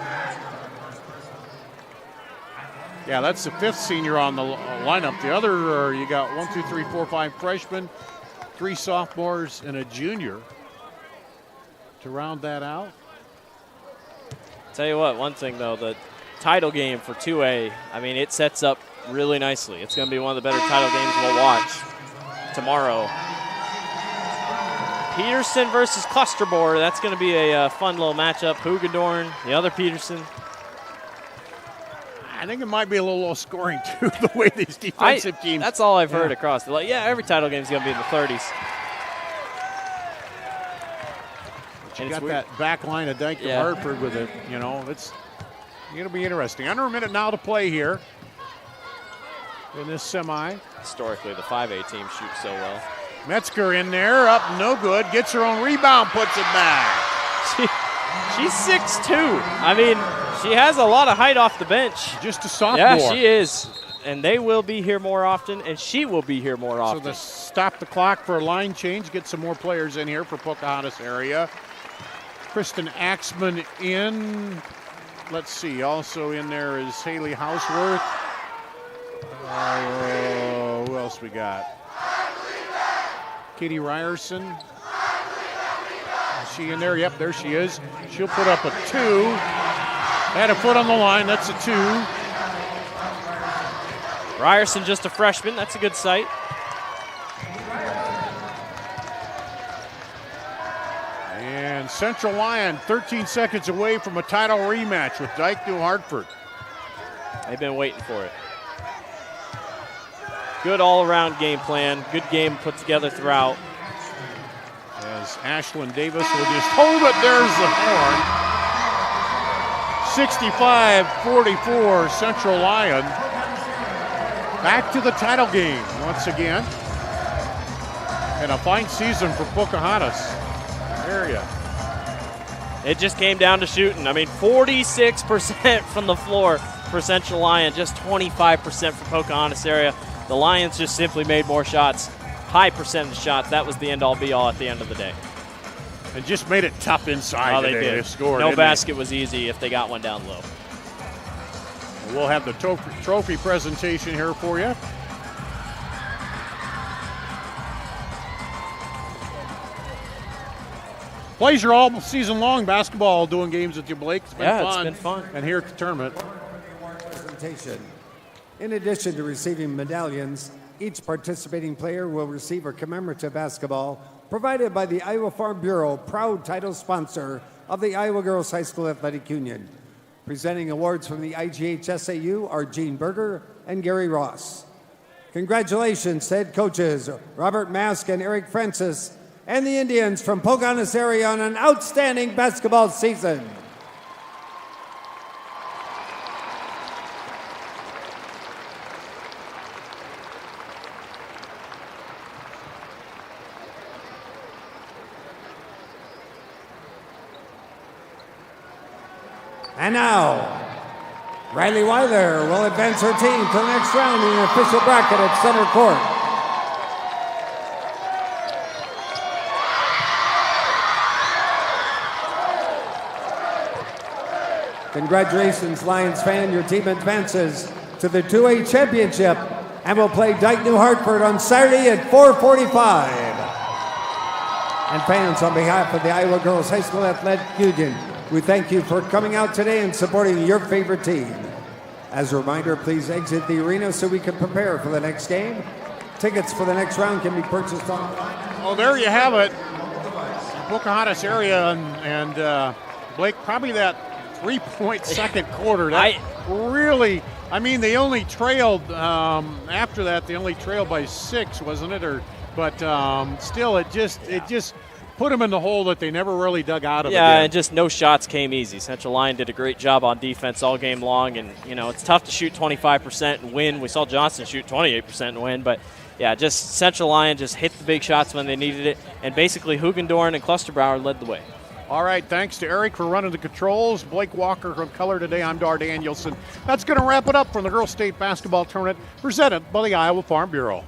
Yeah, that's the 5th senior on the lineup. The other, you got 1, 2, 3, 4, 5 freshmen, 3 sophomores, and a junior to round that out.
Tell you what, one thing though, the title game for 2A, I mean, it sets up really nicely. It's going to be one of the better title games we'll watch tomorrow. Peterson versus Clusterboard. That's going to be a fun little matchup. Hugedorn, the other Peterson.
I think it might be a little low scoring, too, the way these defensive teams.
That's all I've heard across. They're like, every title game is going to be in the 30s.
You got that back line of Dyke to Hartford with it. It's going to be interesting. Under a minute now to play here in this semi.
Historically, the 5A team shoots so well.
Metzger in there, up no good. Gets her own rebound, puts it back.
She's 6'2". I mean, she has a lot of height off the bench.
Just a sophomore.
Yeah, she is. And they will be here more often, and she will be here more often.
So they stop the clock for a line change, get some more players in here for Pocahontas area. Kristen Axman in. Let's see, also in there is Haley Houseworth. Who else we got? Katie Ryerson. Is she in there? Yep, there she is. She'll put up a 2. Had a foot on the line, that's a 2.
Ryerson just a freshman, that's a good sight.
And Central Lyon 13 seconds away from a title rematch with Dyke New Hartford.
They've been waiting for it. Good all-around game plan. Good game put together throughout.
As Ashlyn Davis will just hold it. There's the horn. 65-44 Central Lyon. Back to the title game once again. And a fine season for Pocahontas area.
It just came down to shooting. I mean, 46% from the floor for Central Lyon, just 25% for Pocahontas area. The Lions just simply made more shots, high percentage shots. That was the end-all, be-all at the end of the day.
And just made it tough inside
they
today.
did.
They scored,
no basket was easy if they got one down low.
We'll have the trophy presentation here for you. Pleasure all season long, basketball, doing games with you, Blake. It's been fun.
It's been fun.
And here at the tournament.
Presentation. In addition to receiving medallions, each participating player will receive a commemorative basketball provided by the Iowa Farm Bureau, proud title sponsor of the Iowa Girls High School Athletic Union. Presenting awards from the IGHSAU are Gene Berger and Gary Ross. Congratulations, head coaches Robert Mask and Eric Francis, and the Indians from Pocahontas area on an outstanding basketball season. And now, Riley Weiler will advance her team to the next round in the official bracket at center court. Congratulations, Lions fan. Your team advances to the 2A championship and will play Dyke New Hartford on Saturday at 4:45. And fans, on behalf of the Iowa Girls High School Athletic Union, we thank you for coming out today and supporting your favorite team. As a reminder, please exit the arena so we can prepare for the next game. Tickets for the next round can be purchased online.
Well, there you have it. Pocahontas area and Blake, probably that 3-point second quarter. That really, I mean, they only trailed, after that, they only trailed by 6, wasn't it? But still, it just put them in the hole that they never really dug out of.
Yeah, and just no shots came easy. Central Lyon did a great job on defense all game long, and, you know, it's tough to shoot 25% and win. We saw Johnson shoot 28% and win, but, yeah, just Central Lyon just hit the big shots when they needed it, and basically Hugendorn and Clusterbauer led the way.
All right, thanks to Eric for running the controls. Blake Walker from Color Today. I'm Dar Danielson. That's going to wrap it up from the Girls State Basketball Tournament presented by the Iowa Farm Bureau.